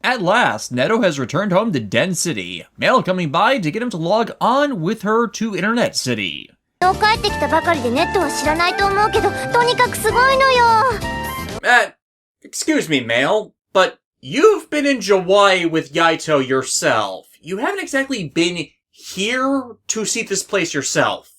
At last, Neto has returned home to Den City, mail coming by to get him to log on with her to Internet City. Excuse me, Mail, but you've been in Hawaii with Yaito yourself. You haven't exactly been here to see this place yourself.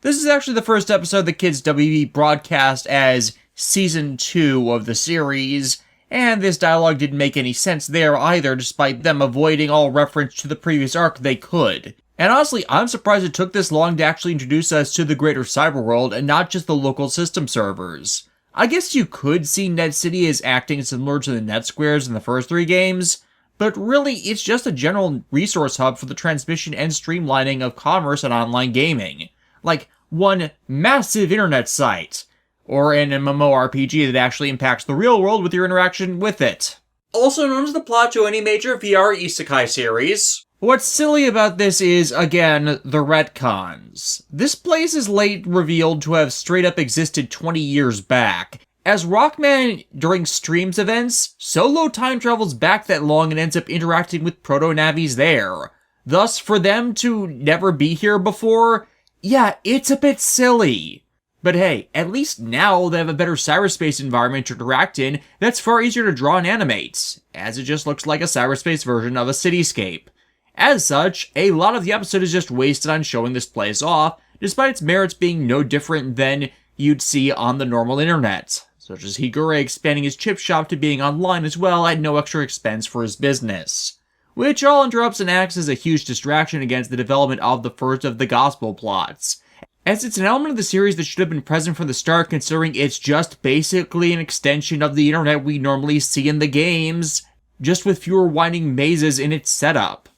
This is actually the first episode the Kids WB broadcast as Season 2 of the series, and this dialogue didn't make any sense there either, despite them avoiding all reference to the previous arc they could. And honestly, I'm surprised it took this long to actually introduce us to the greater cyberworld and not just the local system servers. I guess you could see Net City as acting similar to the Net Squares in the first 3 games, but really it's just a general resource hub for the transmission and streamlining of commerce and online gaming. Like one massive internet site, or an MMORPG that actually impacts the real world with your interaction with it. Also known as the plot to any major VR isekai series. What's silly about this is, again, the retcons. This place is late revealed to have straight up existed 20 years back. As Rockman, during streams events, Solo time travels back that long and ends up interacting with proto-navis there. Thus, for them to never be here before, yeah, it's a bit silly. But hey, at least now they have a better cyberspace environment to interact in that's far easier to draw and animate, as it just looks like a cyberspace version of a cityscape. As such, a lot of the episode is just wasted on showing this place off, despite its merits being no different than you'd see on the normal internet, such as Higure expanding his chip shop to being online as well at no extra expense for his business, which all interrupts and acts as a huge distraction against the development of the first of the gospel plots, as it's an element of the series that should have been present from the start considering it's just basically an extension of the internet we normally see in the games, just with fewer winding mazes in its setup.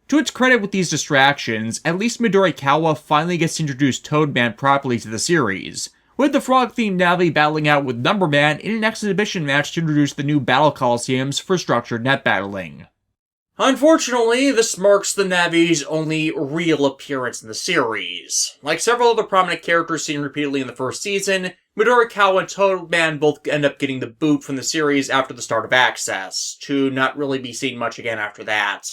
To its credit with these distractions, at least Midori Kawa finally gets to introduce Toadman properly to the series, with the frog-themed Navi battling out with Numberman in an exhibition match to introduce the new battle coliseums for structured net battling. Unfortunately, this marks the Navi's only real appearance in the series. Like several other prominent characters seen repeatedly in the first season, Midori Kawa and Toadman both end up getting the boot from the series after the start of Access, to not really be seen much again after that.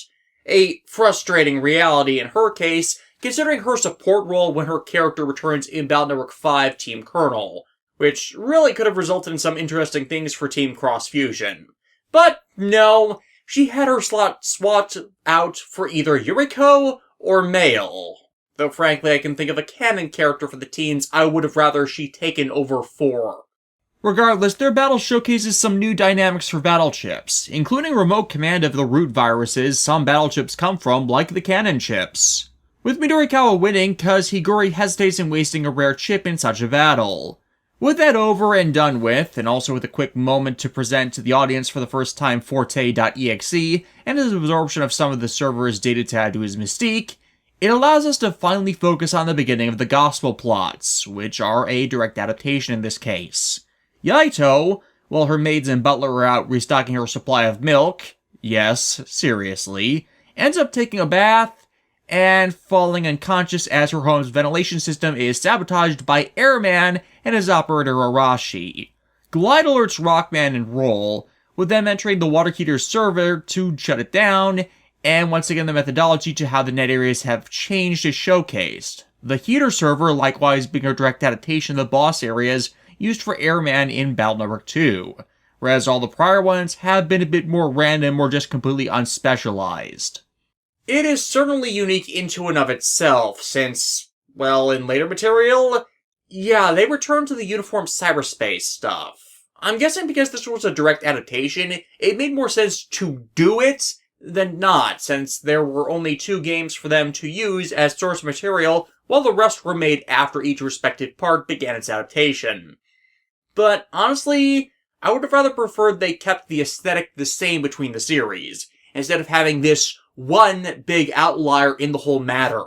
A frustrating reality in her case, considering her support role when her character returns in Battle Network 5 Team Colonel, which really could have resulted in some interesting things for Team Cross Fusion. But no, she had her slot swapped out for either Yuriko or Mail. Though frankly I can think of a canon character for the teens I would have rather she taken over 4. Regardless, their battle showcases some new dynamics for battle chips, including remote command of the root viruses some battle chips come from, like the cannon chips. With Midorikawa winning, cause Higure hesitates in wasting a rare chip in such a battle. With that over and done with, and also with a quick moment to present to the audience for the first time Forte.exe, and his absorption of some of the server's data to add to his mystique, it allows us to finally focus on the beginning of the gospel plots, which are a direct adaptation in this case. Yaito, while her maids and butler are out restocking her supply of milk, yes, seriously, ends up taking a bath and falling unconscious as her home's ventilation system is sabotaged by Airman and his operator Arashi. Glide alerts Rockman and Roll, with them entering the water heater's server to shut it down, and once again the methodology to how the net areas have changed is showcased. The heater server likewise being a direct adaptation of the boss areas used for Airman in Battle Network 2, whereas all the prior ones have been a bit more random or just completely unspecialized. It is certainly unique into and of itself, since, well, in later material, yeah, they return to the uniform cyberspace stuff. I'm guessing because this was a direct adaptation, it made more sense to do it than not, since there were only 2 games for them to use as source material, while the rest were made after each respective part began its adaptation. But honestly, I would have rather preferred they kept the aesthetic the same between the series, instead of having this one big outlier in the whole matter.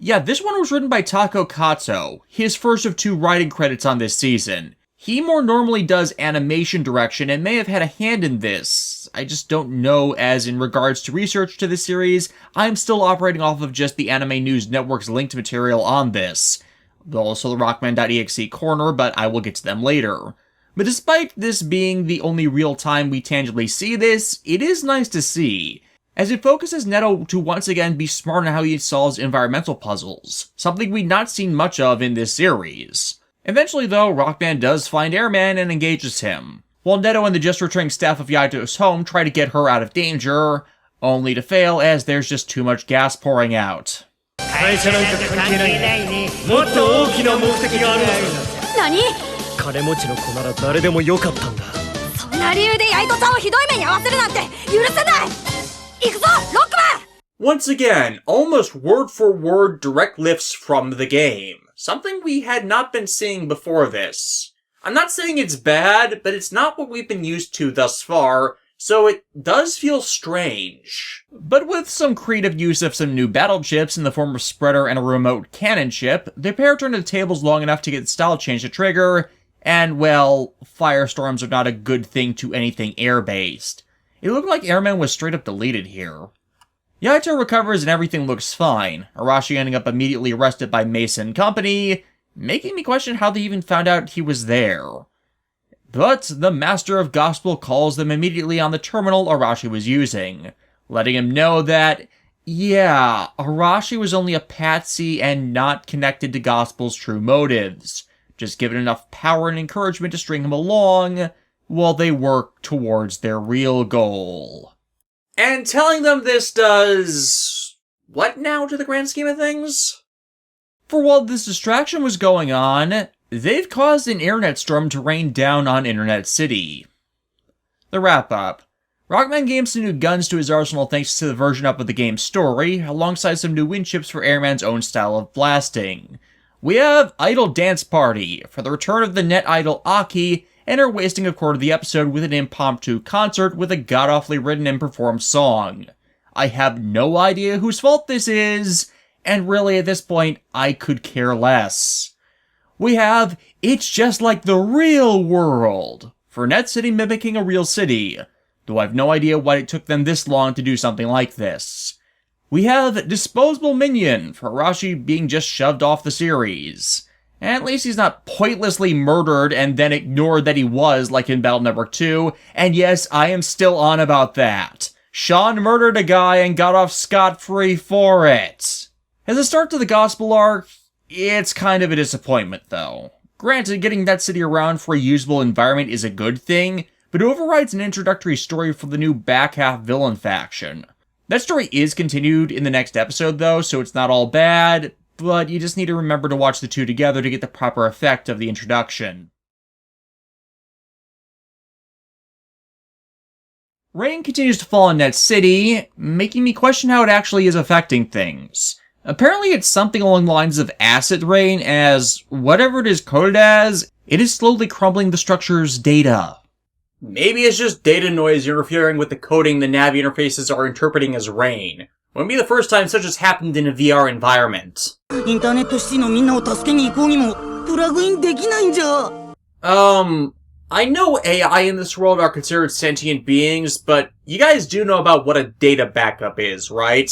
Yeah, this one was written by Tako Kato, his first of 2 writing credits on this season. He more normally does animation direction and may have had a hand in this. I just don't know, as in regards to research to the series, I'm still operating off of just the Anime News Network's linked material on this. Also the Rockman.exe corner, but I will get to them later. But despite this being the only real time we tangibly see this, it is nice to see, as it focuses Neto to once again be smart in how he solves environmental puzzles, something we'd not seen much of in this series. Eventually though, Rockman does find Airman and engages him, while Neto and the just returning staff of Yaito's home try to get her out of danger, only to fail as there's just too much gas pouring out. 会社なんか関係ないね。もっと大きな目的があるはずだ。何？金持ちの子なら誰でもよかったんだ。そんな理由でヤイトちゃんをひどい目に遭わせるなんて許せない。行くぞ、ロックマン! Once again, almost word for word direct lifts from the game. Something we had not been seeing before this. I'm not saying it's bad, but it's not what we've been used to thus far, so it does feel strange. But with some creative use of some new battle chips in the form of Spreader and a remote cannon chip, the pair turned the tables long enough to get the style change to trigger, and well, firestorms are not a good thing to anything air-based. It looked like Airman was straight up deleted here. Yaito recovers and everything looks fine, Arashi ending up immediately arrested by Mason Company, making me question how they even found out he was there. But the Master of Gospel calls them immediately on the terminal Arashi was using, letting him know that, yeah, Arashi was only a patsy and not connected to Gospel's true motives, just given enough power and encouragement to string him along while they work towards their real goal. And telling them this does... what now to the grand scheme of things? For while this distraction was going on, they've caused an internet storm to rain down on Internet City. The wrap-up. Rockman gained some new guns to his arsenal thanks to the version up of the game's story, alongside some new wind chips for Airman's own style of blasting. We have Idol Dance Party, for the return of the net idol Aki, and her wasting a quarter of the episode with an impromptu concert with a god-awfully written and performed song. I have no idea whose fault this is, and really at this point, I could care less. We have It's Just Like the Real World, for Net City mimicking a real city, though I've no idea why it took them this long to do something like this. We have Disposable Minion, for Arashi being just shoved off the series. At least he's not pointlessly murdered and then ignored that he was, like in Battle Network 2, and yes, I am still on about that. Sean murdered a guy and got off scot-free for it. As a start to the Gospel arc, it's kind of a disappointment, though. Granted, getting that city around for a usable environment is a good thing, but it overrides an introductory story for the new back half villain faction. That story is continued in the next episode, though, so it's not all bad, but you just need to remember to watch the two together to get the proper effect of the introduction. Rain continues to fall in Net City, making me question how it actually is affecting things. Apparently it's something along the lines of acid rain, as whatever it is coded as, it is slowly crumbling the structure's data. Maybe it's just data noise interfering with the coding the Navi interfaces are interpreting as rain. Wouldn't be the first time such has happened in a VR environment. I know AI in this world are considered sentient beings, but you guys do know about what a data backup is, right?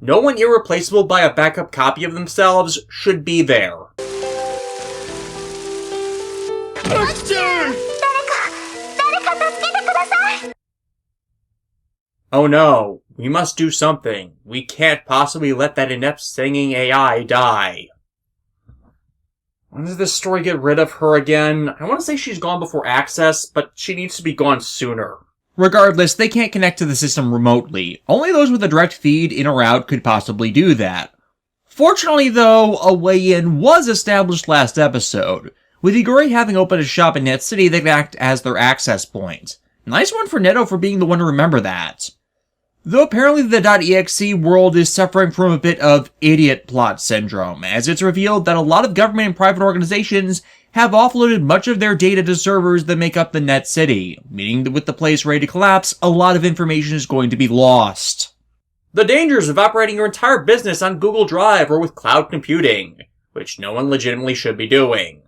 No one irreplaceable by a backup copy of themselves should be there. Oh no, we must do something. We can't possibly let that inept singing AI die. When does this story get rid of her again? I want to say she's gone before Access, but she needs to be gone sooner. Regardless, they can't connect to the system remotely. Only those with a direct feed in or out could possibly do that. Fortunately though, a way in was established last episode, with Igori having opened a shop in Net City that could act as their access point. Nice one for Neto for being the one to remember that. Though apparently the .exe world is suffering from a bit of idiot plot syndrome, as it's revealed that a lot of government and private organizations have offloaded much of their data to servers that make up the Net City, meaning that with the place ready to collapse, a lot of information is going to be lost. The dangers of operating your entire business on Google Drive or with cloud computing, which no one legitimately should be doing.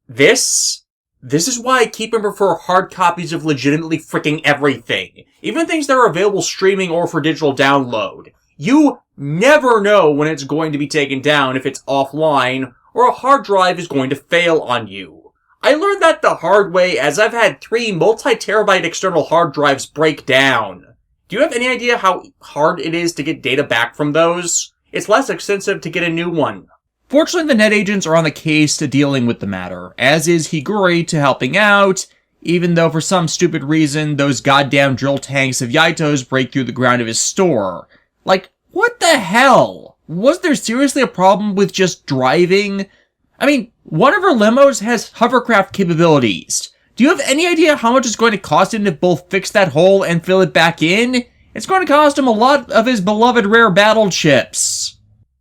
This is why I keep and prefer hard copies of legitimately freaking everything, even things that are available streaming or for digital download. You never know when it's going to be taken down if it's offline, or a hard drive is going to fail on you. I learned that the hard way as I've had 3 multi-terabyte external hard drives break down. Do you have any idea how hard it is to get data back from those? It's less expensive to get a new one. Fortunately, the net agents are on the case to dealing with the matter, as is Higuri to helping out, even though for some stupid reason, those goddamn drill tanks of Yaito's break through the ground of his store. Like, what the hell? Was there seriously a problem with just driving? I mean, one of our limos has hovercraft capabilities. Do you have any idea how much it's going to cost him to both fix that hole and fill it back in? It's going to cost him a lot of his beloved rare battle chips.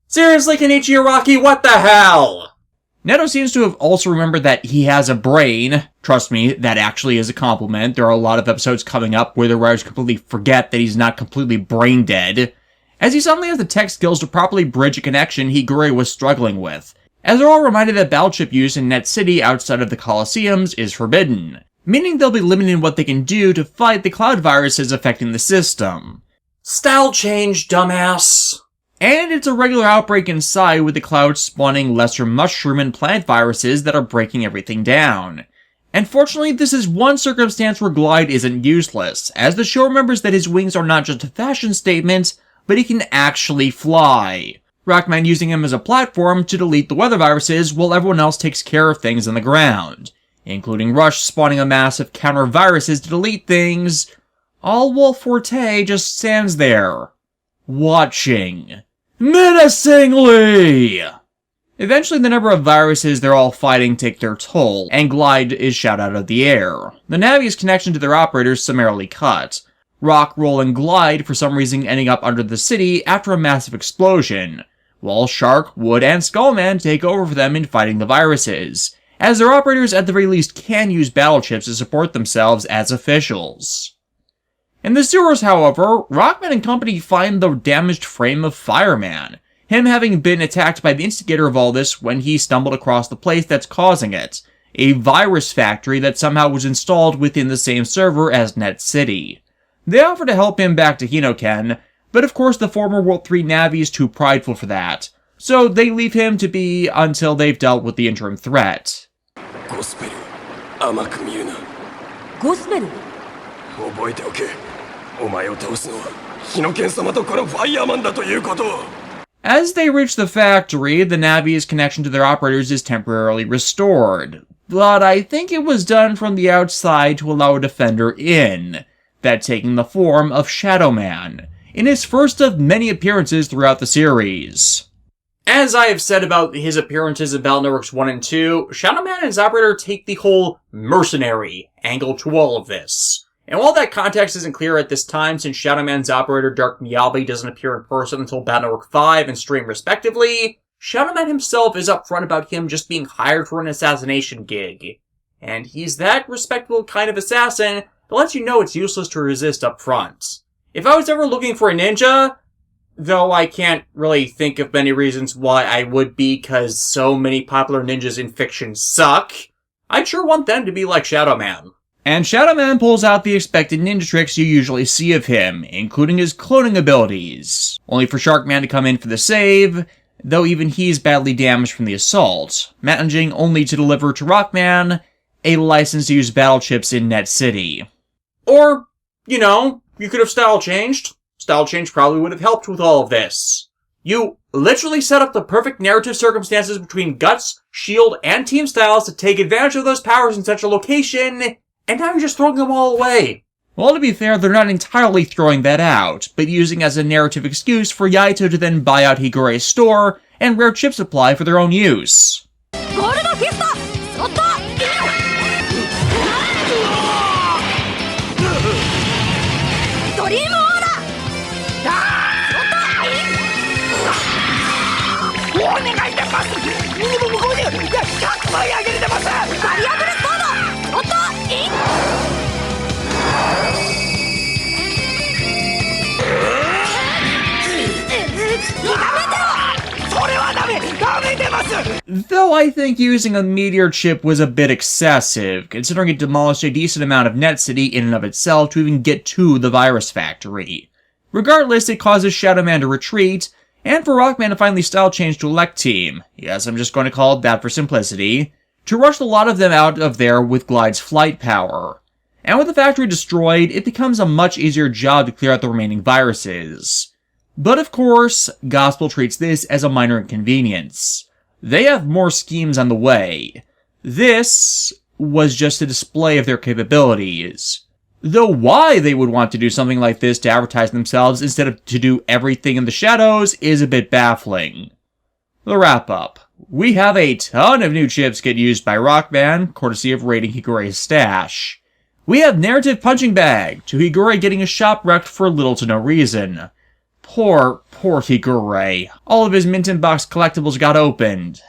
Seriously, Kenichi Araki, what the hell? Neto seems to have also remembered that he has a brain. Trust me, that actually is a compliment. There are a lot of episodes coming up where the writers completely forget that he's not completely brain dead, as he suddenly has the tech skills to properly bridge a connection Higuri was struggling with, as they're all reminded that battleship use in Net City outside of the Colosseums is forbidden, meaning they'll be limited in what they can do to fight the cloud viruses affecting the system. Style change, dumbass. And it's a regular outbreak inside, with the clouds spawning lesser mushroom and plant viruses that are breaking everything down. And fortunately, this is one circumstance where Glide isn't useless, as the show remembers that his wings are not just a fashion statement, but he can actually fly. Rockman using him as a platform to delete the weather viruses while everyone else takes care of things on the ground, including Rush spawning a massive counter viruses to delete things, all while Forte just stands there, watching. Menacingly! Eventually, the number of viruses they're all fighting take their toll, and Glide is shot out of the air. The Navi's connection to their operators summarily cut. Rock, Roll, and Glide for some reason ending up under the city after a massive explosion, while Shark, Wood, and Skullman take over for them in fighting the viruses, as their operators at the very least can use battle chips to support themselves as officials. In the sewers, however, Rockman and company find the damaged frame of Fireman, him having been attacked by the instigator of all this when he stumbled across the place that's causing it, a virus factory that somehow was installed within the same server as Net City. They offer to help him back to Hinoken, but of course the former World 3 Navi is too prideful for that, so they leave him to be until they've dealt with the interim threat. Gospel? As they reach the factory, the Navi's connection to their operators is temporarily restored, but I think it was done from the outside to allow a defender in, that taking the form of Shadow Man, in his first of many appearances throughout the series. As I have said about his appearances in Battle Networks 1 and 2, Shadow Man and his operator take the whole mercenary angle to all of this. And while that context isn't clear at this time, since Shadow Man's operator Dark Miyabi doesn't appear in person until Battle Network 5 and Stream respectively, Shadow Man himself is upfront about him just being hired for an assassination gig. And he's that respectable kind of assassin that lets you know it's useless to resist up front. If I was ever looking for a ninja, though I can't really think of many reasons why I would be, cause so many popular ninjas in fiction suck, I'd sure want them to be like Shadow Man. And Shadow Man pulls out the expected ninja tricks you usually see of him, including his cloning abilities, only for Sharkman to come in for the save, though even he's badly damaged from the assault, managing only to deliver to Rockman a license to use battle chips in Net City. Or, you know, you could have style changed. Style change probably would have helped with all of this. You literally set up the perfect narrative circumstances between Guts, Shield, and Team Styles to take advantage of those powers in such a location, and now you're just throwing them all away. Well, to be fair, they're not entirely throwing that out, but using as a narrative excuse for Yaito to then buy out Higure's store and rare chip supply for their own use. Though I think using a meteor chip was a bit excessive, considering it demolished a decent amount of Net City in and of itself to even get to the virus factory. Regardless, it causes Shadow Man to retreat, and for Rockman to finally style change to Elect Team. Yes, I'm just going to call it that for simplicity. to rush a lot of them out of there with Glide's flight power. And with the factory destroyed, it becomes a much easier job to clear out the remaining viruses. But of course, Gospel treats this as a minor inconvenience. They have more schemes on the way. This was just a display of their capabilities. Though why they would want to do something like this to advertise themselves instead of to do everything in the shadows is a bit baffling. The wrap-up. We have a ton of new chips get used by Rockman, courtesy of raiding Higure's stash. We have narrative punching bag, to Higure getting his shop wrecked for little to no reason. Poor Higure. All of his Mint in Box collectibles got opened.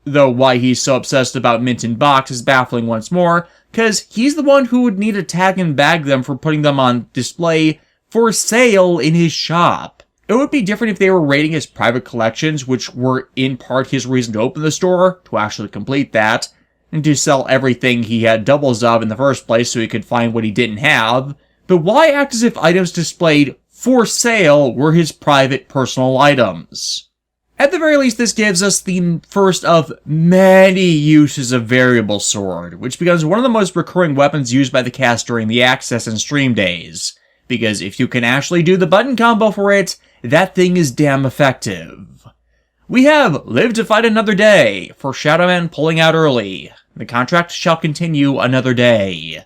Though why he's so obsessed about Mint in Box is baffling once more, cause he's the one who would need to tag and bag them for putting them on display for sale in his shop. It would be different if they were raiding his private collections, which were in part his reason to open the store, to actually complete that, and to sell everything he had doubles of in the first place so he could find what he didn't have. But why act as if items displayed for sale were his private personal items? At the very least, this gives us the first of many uses of Variable Sword, which becomes one of the most recurring weapons used by the cast during the Access and Stream days. Because if you can actually do the button combo for it, that thing is damn effective. We have Live to Fight Another Day, for Shadow Man pulling out early. The contract shall continue another day.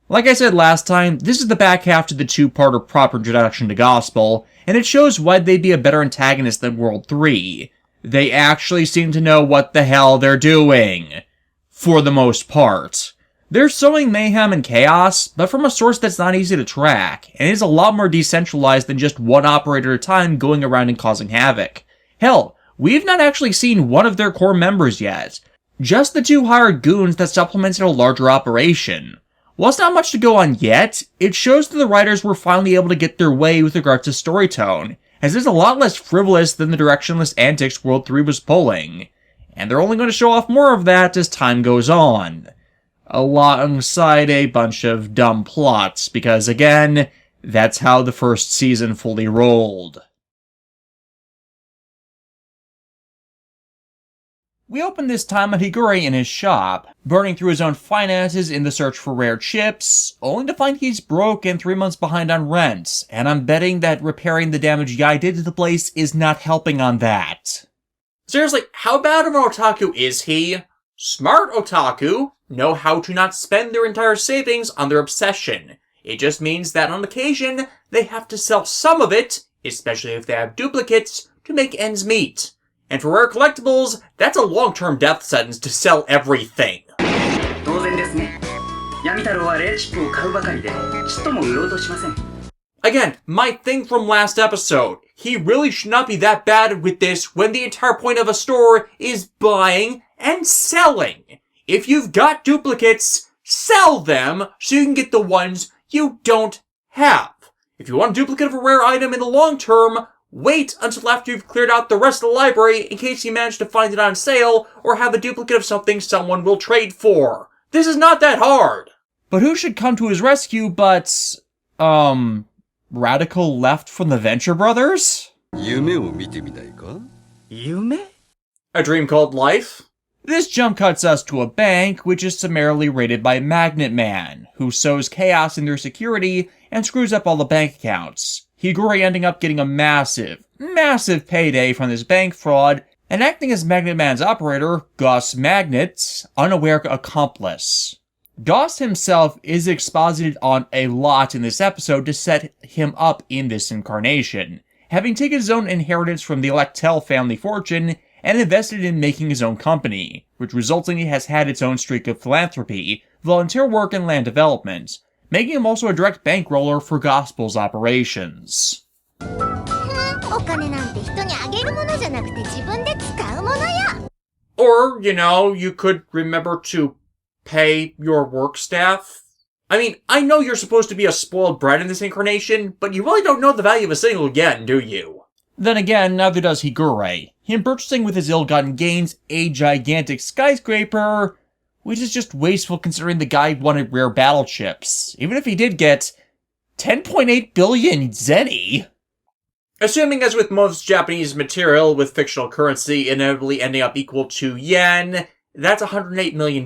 Like I said last time, this is the back half to the two-parter proper introduction to Gospel, and it shows why they'd be a better antagonist than World 3. They actually seem to know what the hell they're doing. For the most part. They're sowing mayhem and chaos, but from a source that's not easy to track, and is a lot more decentralized than just one operator at a time going around and causing havoc. Hell, we've not actually seen one of their core members yet. Just the two hired goons that supplemented a larger operation. While it's not much to go on yet, it shows that the writers were finally able to get their way with regards to story tone, as it's a lot less frivolous than the directionless antics World 3 was pulling. And they're only going to show off more of that as time goes on. Alongside a bunch of dumb plots, because again, that's how the first season fully rolled. We open this time on Higure in his shop, burning through his own finances in the search for rare chips, only to find he's broke and 3 months behind on rent, and I'm betting that repairing the damage Yai did to the place is not helping on that. Seriously, how bad of an otaku is he? Smart otaku know how to not spend their entire savings on their obsession. It just means that on occasion, they have to sell some of it, especially if they have duplicates, to make ends meet. And for rare collectibles, that's a long-term death sentence to sell everything. Again, my thing from last episode. He really should not be that bad with this when the entire point of a store is buying and selling. If you've got duplicates, sell them so you can get the ones you don't have. If you want a duplicate of a rare item in the long term, wait until after you've cleared out the rest of the library in case you manage to find it on sale or have a duplicate of something someone will trade for. This is not that hard. But who should come to his rescue but, Radical Left from the Venture Brothers? Yume? A dream called life? This jump cuts us to a bank, which is summarily raided by Magnet Man, who sows chaos in their security and screws up all the bank accounts. Higure ending up getting a massive payday from this bank fraud, and acting as Magnet Man's operator, Goss Magnet's unaware accomplice. Goss himself is exposited on a lot in this episode to set him up in this incarnation, having taken his own inheritance from the Electel family fortune and invested in making his own company, which resultingly has had its own streak of philanthropy, volunteer work, and land development, making him also a direct bankroller for Gospel's operations. Or, you could remember to pay your work staff. I mean, I know you're supposed to be a spoiled brat in this incarnation, but you really don't know the value of a single yen, do you? Then again, neither does Higure, him purchasing with his ill-gotten gains a gigantic skyscraper, which is just wasteful considering the guy wanted rare battle chips, even if he did get 10.8 billion zenny. Assuming, as with most Japanese material with fictional currency inevitably ending up equal to yen, That's $108 million.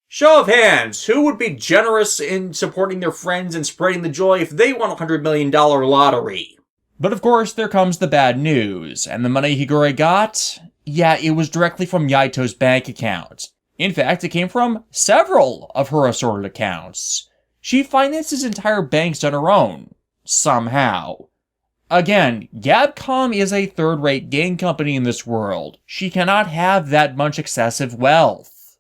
Show of hands, who would be generous in supporting their friends and spreading the joy if they won a $100 million lottery? But of course, there comes the bad news, and the money Higure got? Yeah, it was directly from Yaito's bank account. In fact, it came from several of her assorted accounts. She finances entire banks on her own. Somehow. Again, Gabcom is a third-rate game company in this world. She cannot have that much excessive wealth.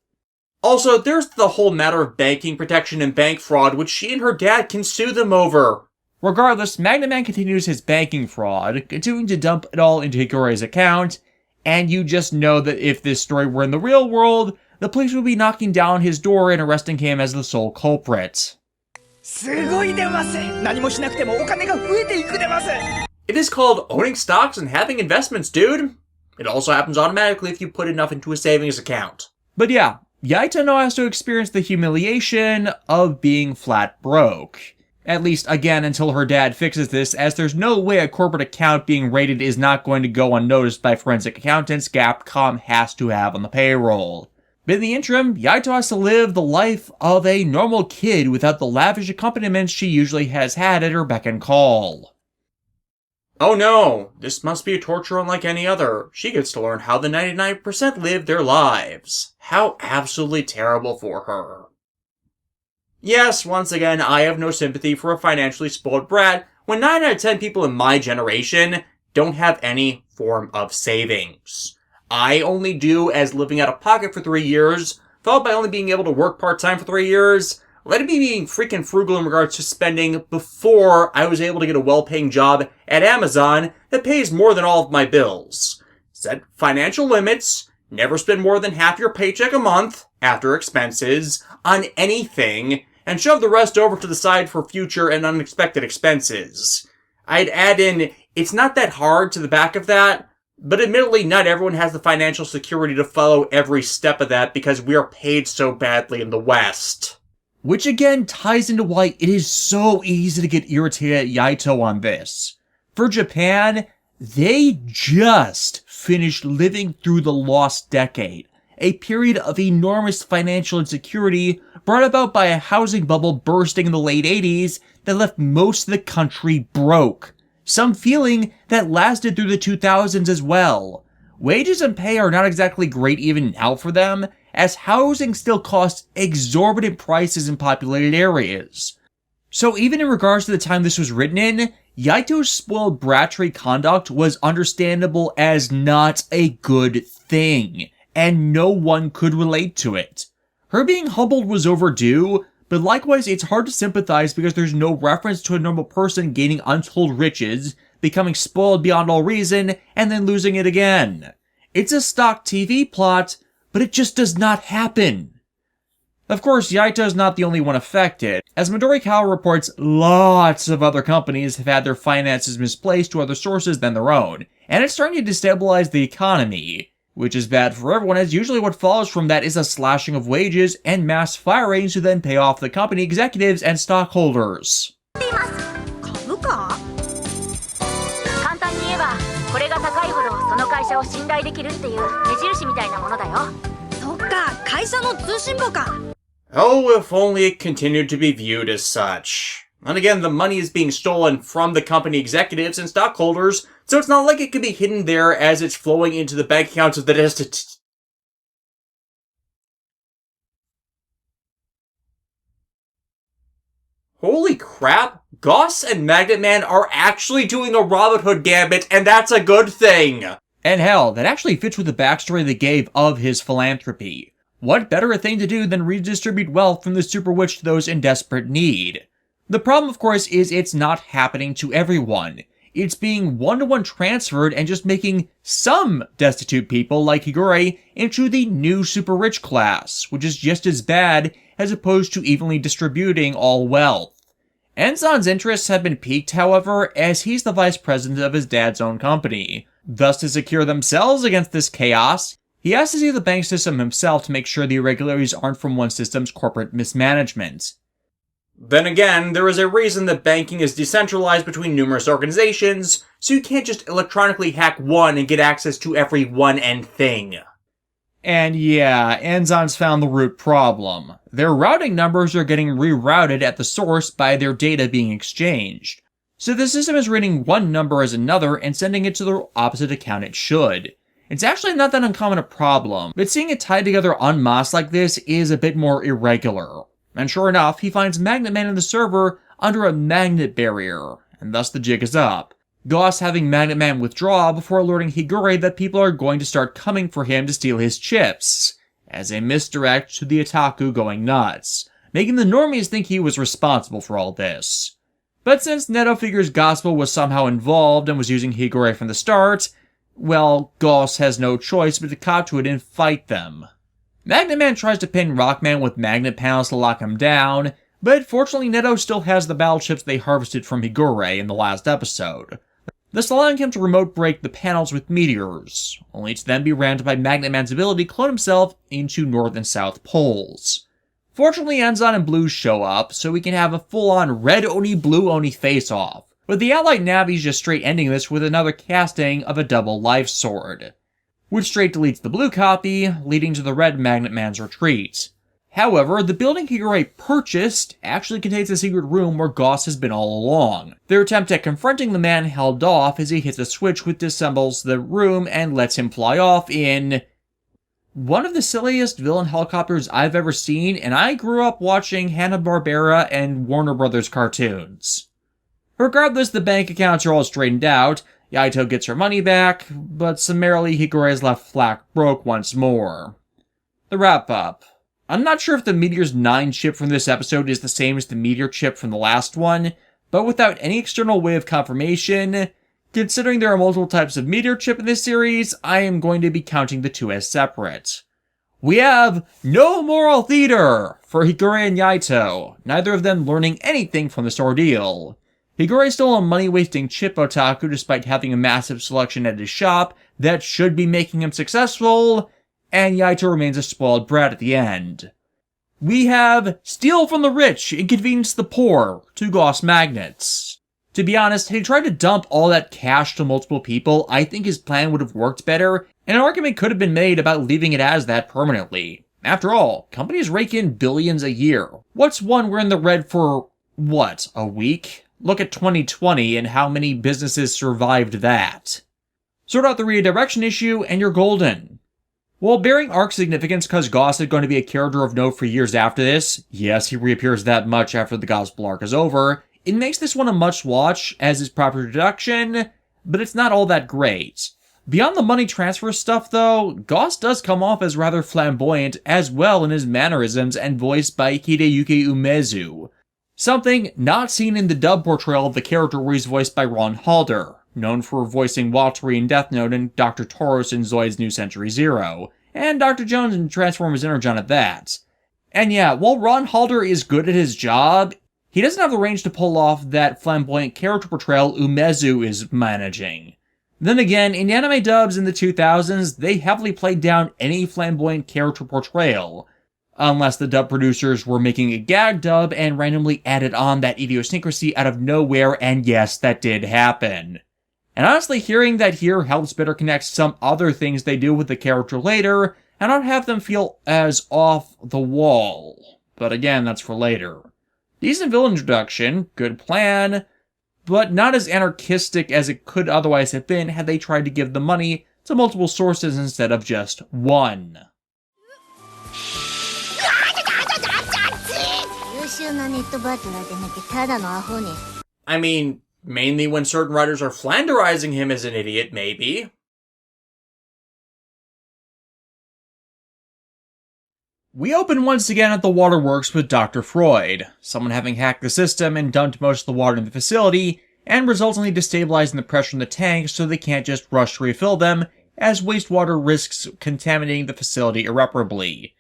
Also, there's the whole matter of banking protection and bank fraud, which she and her dad can sue them over. Regardless, Magnet Man continues his banking fraud, continuing to dump it all into Higure's account, and you just know that if this story were in the real world, the police would be knocking down his door and arresting him as the sole culprit. It is called owning stocks and having investments, dude. It also happens automatically if you put enough into a savings account. But yeah, Yaito now has to experience the humiliation of being flat broke. At least, again, until her dad fixes this, as there's no way a corporate account being raided is not going to go unnoticed by forensic accountants Gapcom has to have on the payroll. But in the interim, Yaito has to live the life of a normal kid without the lavish accompaniments she usually has had at her beck and call. Oh no, this must be a torture unlike any other. She gets to learn how the 99% live their lives. How absolutely terrible for her. Yes, once again, I have no sympathy for a financially spoiled brat when 9 out of 10 people in my generation don't have any form of savings. I only do as living out of pocket for 3 years, followed by only being able to work part-time for 3 years, let it be being freaking frugal in regards to spending before I was able to get a well-paying job at Amazon that pays more than all of my bills. Set financial limits, never spend more than half your paycheck a month, after expenses, on anything, and shove the rest over to the side for future and unexpected expenses. I'd add in, it's not that hard to the back of that, but admittedly, not everyone has the financial security to follow every step of that because we are paid so badly in the West. Which again ties into why it is so easy to get irritated at Yaito on this. For Japan, they just finished living through the lost decade, a period of enormous financial insecurity brought about by a housing bubble bursting in the late 80s that left most of the country broke. Some feeling that lasted through the 2000s as well. Wages and pay are not exactly great even now for them, as housing still costs exorbitant prices in populated areas. So even in regards to the time this was written in, Yaito's spoiled bratry conduct was understandable as not a good thing, and no one could relate to it. Her being humbled was overdue, but likewise, it's hard to sympathize because there's no reference to a normal person gaining untold riches, becoming spoiled beyond all reason, and then losing it again. It's a stock TV plot, but it just does not happen. Of course, Yaito's not the only one affected. As Midori Kawa reports, lots of other companies have had their finances misplaced to other sources than their own, and it's starting to destabilize the economy. Which is bad for everyone, as usually what follows from that is a slashing of wages and mass firings to then pay off the company executives and stockholders. Oh, if only it continued to be viewed as such. And again, the money is being stolen from the company executives and stockholders, so it's not like it could be hidden there as it's flowing into the bank accounts of the destitute. Holy crap, Goss and Magnet Man are actually doing a Robin Hood gambit, and that's a good thing! And hell, that actually fits with the backstory they gave of his philanthropy. What better a thing to do than redistribute wealth from the super witch to those in desperate need? The problem, of course, is it's not happening to everyone. It's being one-to-one transferred and just making some destitute people like Higure into the new super rich class, which is just as bad as opposed to evenly distributing all wealth. Enzan's interests have been piqued, however, as he's the vice president of his dad's own company. Thus, to secure themselves against this chaos, he has to see the bank system himself to make sure the irregularities aren't from one system's corporate mismanagement. Then again, there is a reason that banking is decentralized between numerous organizations, so you can't just electronically hack one and get access to every one and thing. And yeah, Anzan's found the root problem. Their routing numbers are getting rerouted at the source by their data being exchanged. So the system is reading one number as another and sending it to the opposite account it should. It's actually not that uncommon a problem, but seeing it tied together en masse like this is a bit more irregular. And sure enough, he finds Magnet Man in the server under a magnet barrier, and thus the jig is up. Goss having Magnet Man withdraw before alerting Higure that people are going to start coming for him to steal his chips, as a misdirect to the otaku going nuts, making the normies think he was responsible for all this. But since Neto figures Gospel was somehow involved and was using Higure from the start, well, Goss has no choice but to cop to it and fight them. Magnet Man tries to pin Rockman with magnet panels to lock him down, but fortunately Neto still has the battle chips they harvested from Higure in the last episode, thus allowing him to remote break the panels with meteors, only to then be rammed by Magnet Man's ability to clone himself into North and South poles. Fortunately, Anzan and Blue show up, so we can have a full-on Red Oni, Blue Oni face-off, with the allied Navis just straight ending this with another casting of a double life sword, which straight deletes the blue copy, leading to the red Magnet Man's retreat. However, the building Higure purchased actually contains a secret room where Goss has been all along. Their attempt at confronting the man held off as he hits a switch which disassembles the room and lets him fly off in one of the silliest villain helicopters I've ever seen, and I grew up watching Hanna-Barbera and Warner Brothers cartoons. Regardless, the bank accounts are all straightened out, Yaito gets her money back, but summarily Higure is left flat broke once more. The wrap-up. I'm not sure if the Meteor's 9 chip from this episode is the same as the Meteor chip from the last one, but without any external way of confirmation, considering there are multiple types of Meteor chip in this series, I am going to be counting the two as separate. We have no moral theater for Higure and Yaito, neither of them learning anything from this ordeal. Higure is still a money-wasting chip otaku despite having a massive selection at his shop that should be making him successful, and Yaito remains a spoiled brat at the end. We have steal from the rich, inconvenience the poor, two Goss magnets. To be honest, had he tried to dump all that cash to multiple people, I think his plan would have worked better, and an argument could have been made about leaving it as that permanently. After all, companies rake in billions a year. What's one we're in the red for, what, a week? Look at 2020 and how many businesses survived that. Sort out the redirection issue and you're golden. While bearing arc significance because Goss is going to be a character of note for years after this, yes, he reappears that much after the Gospel arc is over, it makes this one a must-watch as his proper introduction, but it's not all that great. Beyond the money transfer stuff, though, Goss does come off as rather flamboyant as well in his mannerisms and voiced by Hideyuki Umezu, something not seen in the dub portrayal of the character where he's voiced by Ron Halder, known for voicing Walter in Death Note and Dr. Tauros in Zoid's New Century Zero, and Dr. Jones in Transformers Energon at that. And yeah, while Ron Halder is good at his job, he doesn't have the range to pull off that flamboyant character portrayal Umezu is managing. Then again, in anime dubs in the 2000s, they heavily played down any flamboyant character portrayal, unless the dub producers were making a gag dub and randomly added on that idiosyncrasy out of nowhere, and yes, that did happen. And honestly, hearing that here helps better connect some other things they do with the character later, and not have them feel as off the wall. But again, that's for later. Decent villain introduction, good plan, but not as anarchistic as it could otherwise have been had they tried to give the money to multiple sources instead of just one. I mean, mainly when certain writers are flanderizing him as an idiot, maybe. We open once again at the waterworks with Dr. Freud, someone having hacked the system and dumped most of the water in the facility, and resultantly destabilizing the pressure in the tanks so they can't just rush to refill them, as wastewater risks contaminating the facility irreparably.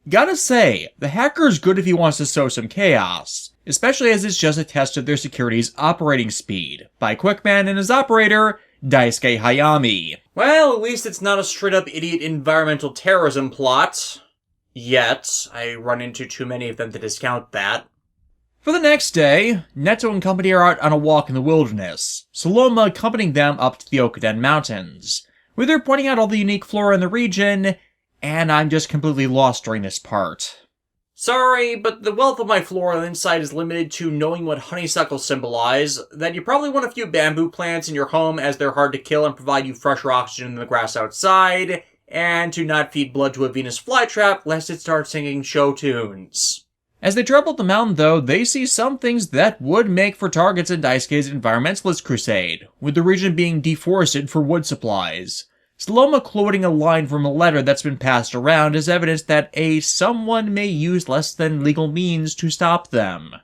Gotta say, the hacker is good if he wants to sow some chaos, especially as it's just a test of their security's operating speed, by Quickman and his operator, Daisuke Hayami. Well, at least it's not a straight-up idiot environmental terrorism plot. Yet. I run into too many of them to discount that. For the next day, Neto and company are out on a walk in the wilderness, Saloma accompanying them up to the Okuden Mountains, where they're pointing out all the unique flora in the region, and I'm just completely lost during this part. Sorry, but the wealth of my floral insight is limited to knowing what honeysuckles symbolize, that you probably want a few bamboo plants in your home as they're hard to kill and provide you fresher oxygen than the grass outside, and to not feed blood to a Venus flytrap lest it starts singing show tunes. As they travel up the mountain, though, they see some things that would make for targets in Daisuke's environmentalist crusade, with the region being deforested for wood supplies. Saloma quoting a line from a letter that's been passed around as evidence that someone may use less than legal means to stop them.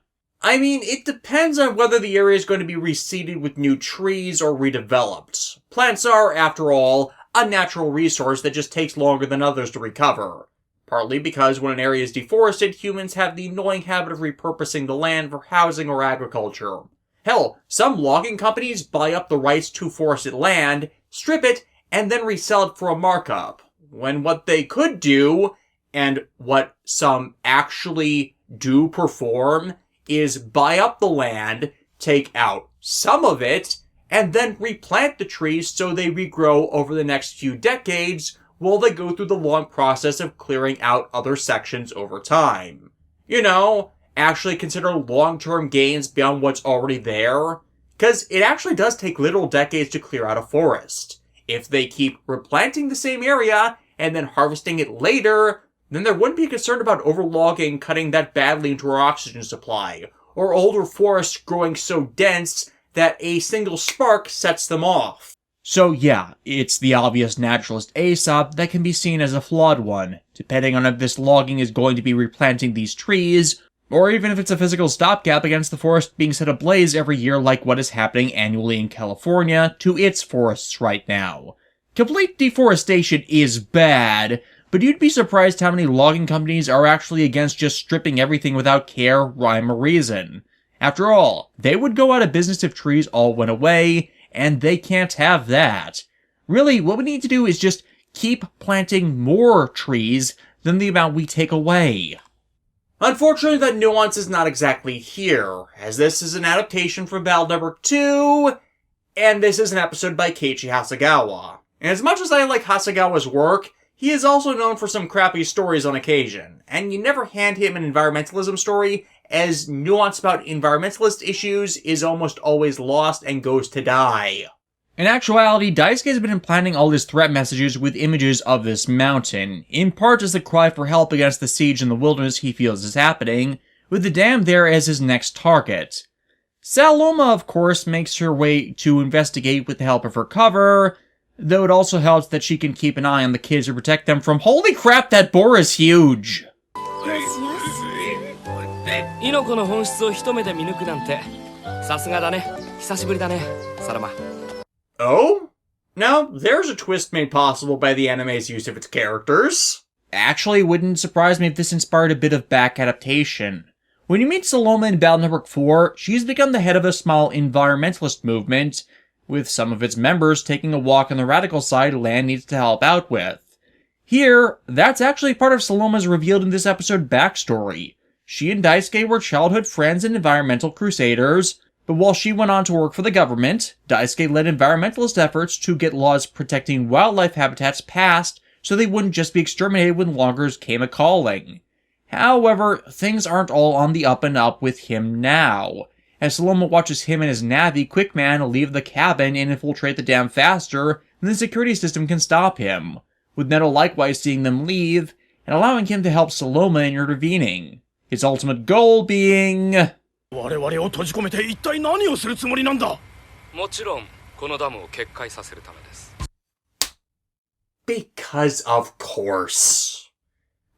I mean, it depends on whether the area is going to be reseeded with new trees or redeveloped. Plants are, after all, a natural resource that just takes longer than others to recover. Partly because when an area is deforested, humans have the annoying habit of repurposing the land for housing or agriculture. Hell, some logging companies buy up the rights to forested land, strip it, and then resell it for a markup. When what they could do, and what some actually do perform, is buy up the land, take out some of it, and then replant the trees so they regrow over the next few decades while they go through the long process of clearing out other sections over time. You know, actually consider long-term gains beyond what's already there, because it actually does take literal decades to clear out a forest. If they keep replanting the same area and then harvesting it later, then there wouldn't be a concern about overlogging cutting that badly into our oxygen supply, or older forests growing so dense that a single spark sets them off. So yeah, it's the obvious naturalist Aesop that can be seen as a flawed one, depending on if this logging is going to be replanting these trees, or even if it's a physical stopgap against the forest being set ablaze every year like what is happening annually in California to its forests right now. Complete deforestation is bad, but you'd be surprised how many logging companies are actually against just stripping everything without care, rhyme, or reason. After all, they would go out of business if trees all went away, and they can't have that. Really, what we need to do is just keep planting more trees than the amount we take away. Unfortunately, that nuance is not exactly here, as this is an adaptation from Battle Number 2, and this is an episode by Keiichi Hasegawa. And as much as I like Hasegawa's work, he is also known for some crappy stories on occasion, and you never hand him an environmentalism story, as nuance about environmentalist issues is almost always lost and goes to die. In actuality, Daisuke has been implanting all his threat messages with images of this mountain, in part as a cry for help against the siege in the wilderness he feels is happening, with the dam there as his next target. Saloma, of course, makes her way to investigate with the help of her cover, though it also helps that she can keep an eye on the kids to protect them from— holy crap, that boar is huge! Oh? Now, there's a twist made possible by the anime's use of its characters. Actually, it wouldn't surprise me if this inspired a bit of back adaptation. When you meet Saloma in Battle Number 4, she's become the head of a small environmentalist movement, with some of its members taking a walk on the radical side Land needs to help out with. Here, that's actually part of Saloma's revealed in this episode backstory. She and Daisuke were childhood friends and environmental crusaders, but while she went on to work for the government, Daisuke led environmentalist efforts to get laws protecting wildlife habitats passed so they wouldn't just be exterminated when loggers came a-calling. However, things aren't all on the up and up with him now, as Saloma watches him and his Navi Quickman leave the cabin and infiltrate the dam faster than the security system can stop him, with Neto likewise seeing them leave and allowing him to help Saloma in intervening. His ultimate goal being— because of course.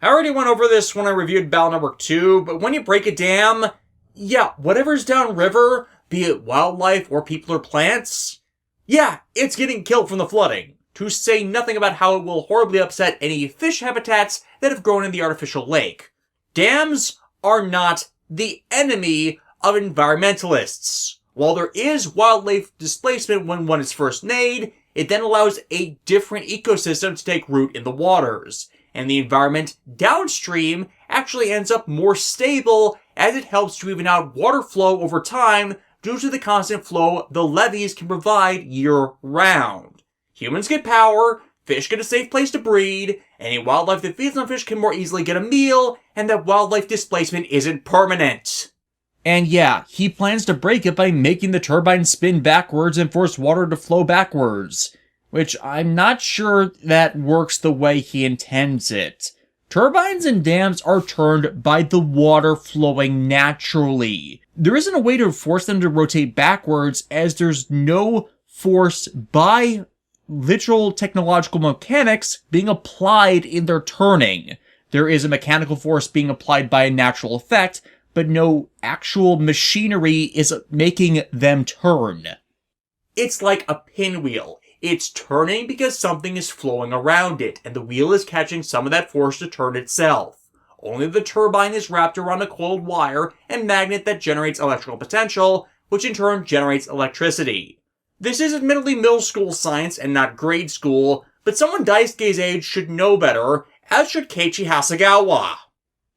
I already went over this when I reviewed Battle Number 2, but when you break a dam, yeah, whatever's downriver, be it wildlife or people or plants, yeah, it's getting killed from the flooding. To say nothing about how it will horribly upset any fish habitats that have grown in the artificial lake. Dams are not the enemy of environmentalists. While there is wildlife displacement when one is first made, it then allows a different ecosystem to take root in the waters, and the environment downstream actually ends up more stable as it helps to even out water flow over time due to the constant flow the levees can provide year-round. Humans get power, fish get a safe place to breed, Any wildlife that feeds on fish can more easily get a meal, and that wildlife displacement isn't permanent. And yeah, he plans to break it by making the turbine spin backwards and force water to flow backwards, which I'm not sure that works the way he intends it. Turbines and dams are turned by the water flowing naturally. There isn't a way to force them to rotate backwards, as there's no force by literal technological mechanics being applied in their turning. There is a mechanical force being applied by a natural effect, but no actual machinery is making them turn. It's like a pinwheel. It's turning because something is flowing around it, and the wheel is catching some of that force to turn itself. Only the turbine is wrapped around a coiled wire and magnet that generates electrical potential, which in turn generates electricity. This is admittedly middle school science and not grade school, but someone Daisuke's age should know better, as should Keiichi Hasegawa.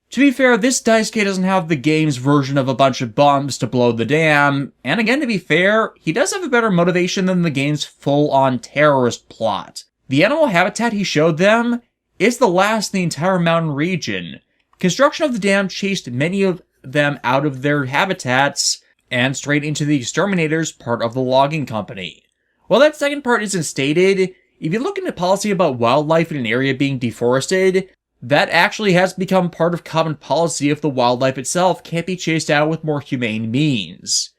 To be fair, this Daisuke doesn't have the game's version of a bunch of bombs to blow the dam, and again, to be fair, he does have a better motivation than the game's full-on terrorist plot. The animal habitat he showed them is the last in the entire mountain region. Construction of the dam chased many of them out of their habitats and straight into the exterminators part of the logging company. While that second part isn't stated, if you look into policy about wildlife in an area being deforested, that actually has become part of common policy if the wildlife itself can't be chased out with more humane means.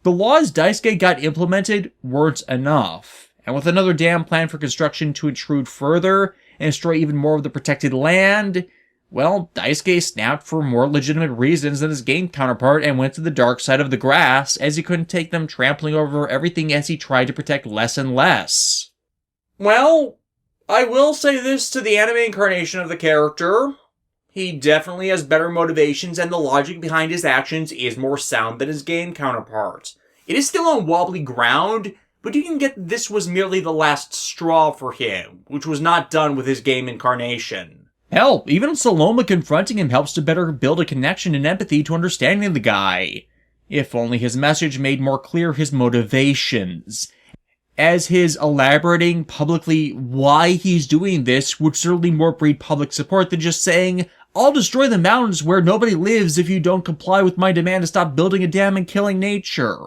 The laws Daisuke got implemented weren't enough, and with another dam planned for construction to intrude further and destroy even more of the protected land, well, Daisuke snapped for more legitimate reasons than his game counterpart and went to the dark side of the grass, as he couldn't take them trampling over everything as he tried to protect less and less. Well, I will say this to the anime incarnation of the character. He definitely has better motivations, and the logic behind his actions is more sound than his game counterpart. It is still on wobbly ground, but you can get that this was merely the last straw for him, which was not done with his game incarnation. Hell, even Saloma confronting him helps to better build a connection and empathy to understanding the guy. If only his message made more clear his motivations, as his elaborating publicly why he's doing this would certainly more breed public support than just saying, "I'll destroy the mountains where nobody lives if you don't comply with my demand to stop building a dam and killing nature."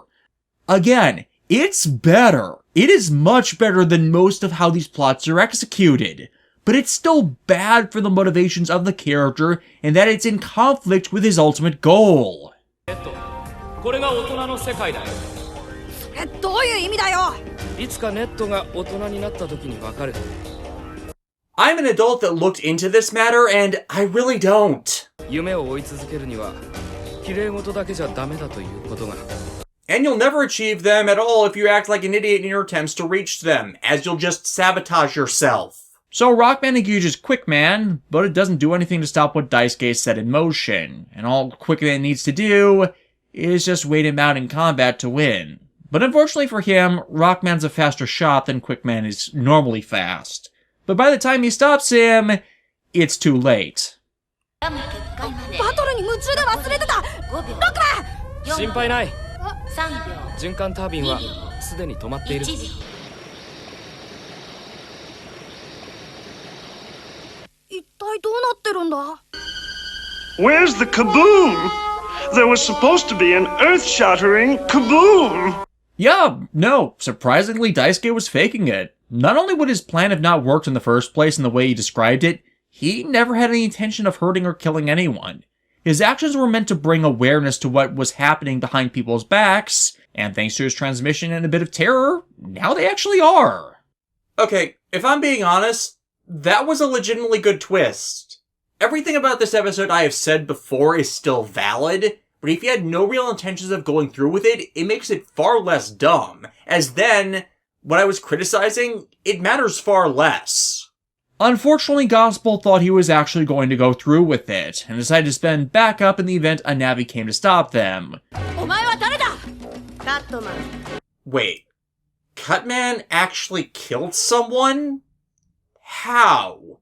Again, it's better. It is much better than most of how these plots are executed. But it's still bad for the motivations of the character in that it's in conflict with his ultimate goal. I'm an adult that looked into this matter, and I really don't. And you'll never achieve them at all if you act like an idiot in your attempts to reach them, as you'll just sabotage yourself. So Rockman engages Quick Man, but it doesn't do anything to stop what Daisuke set in motion, and all Quick Man needs to do is just wait him out in combat to win. But unfortunately for him, Rockman's a faster shot than Quick Man is normally fast. But by the time he stops him, it's too late. Where's the kaboom? There was supposed to be an earth-shattering kaboom! Yeah, no, surprisingly Daisuke was faking it. Not only would his plan have not worked in the first place in the way he described it, he never had any intention of hurting or killing anyone. His actions were meant to bring awareness to what was happening behind people's backs, and thanks to his transmission and a bit of terror, now they actually are. Okay, if I'm being honest, that was a legitimately good twist. Everything about this episode I have said before is still valid, but if you had no real intentions of going through with it, it makes it far less dumb, as then, what I was criticizing, it matters far less. Unfortunately, Gospel thought he was actually going to go through with it, and decided to spend backup in the event a Navi came to stop them. Wait, Cutman actually killed someone? How?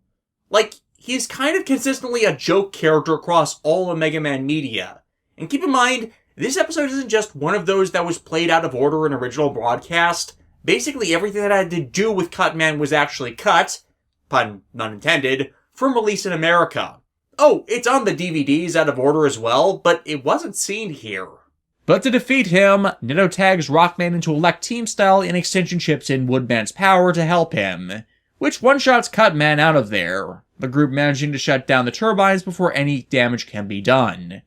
Like, he's kind of consistently a joke character across all of Mega Man media. And keep in mind, this episode isn't just one of those that was played out of order in original broadcast. Basically everything that had to do with Cutman was actually cut, pun not intended, from release in America. Oh, it's on the DVDs out of order as well, but it wasn't seen here. But to defeat him, Netto tags Rockman into elect team style and extension chips in Woodman's power to help him, which one-shots Cutman out of there, the group managing to shut down the turbines before any damage can be done.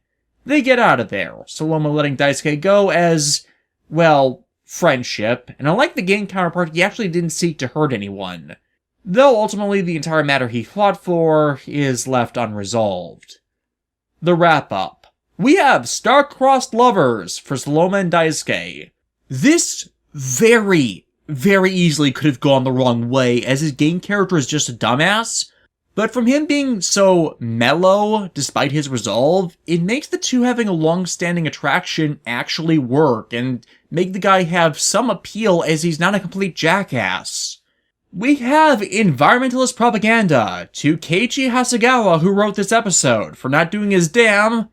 They get out of there, Saloma letting Daisuke go as, well, friendship, and unlike the game counterpart, he actually didn't seek to hurt anyone, though ultimately the entire matter he fought for is left unresolved. The wrap-up. We have star-crossed lovers for Saloma and Daisuke. This very easily could have gone the wrong way, as his game character is just a dumbass, but from him being so mellow, despite his resolve, it makes the two having a long-standing attraction actually work, and make the guy have some appeal as he's not a complete jackass. We have environmentalist propaganda to Keiichi Hasegawa, who wrote this episode, for not doing his damn,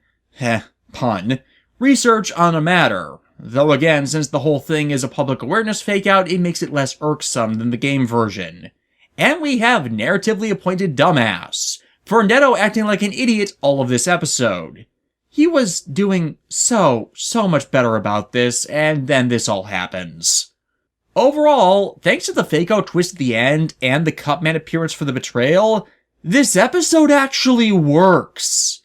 pun, research on a matter. Though again, since the whole thing is a public awareness fake-out, it makes it less irksome than the game version. And we have narratively appointed dumbass, for Netto acting like an idiot all of this episode. He was doing so much better about this, and then this all happens. Overall, thanks to the fake-out twist at the end, and the Cutman appearance for the betrayal, this episode actually works.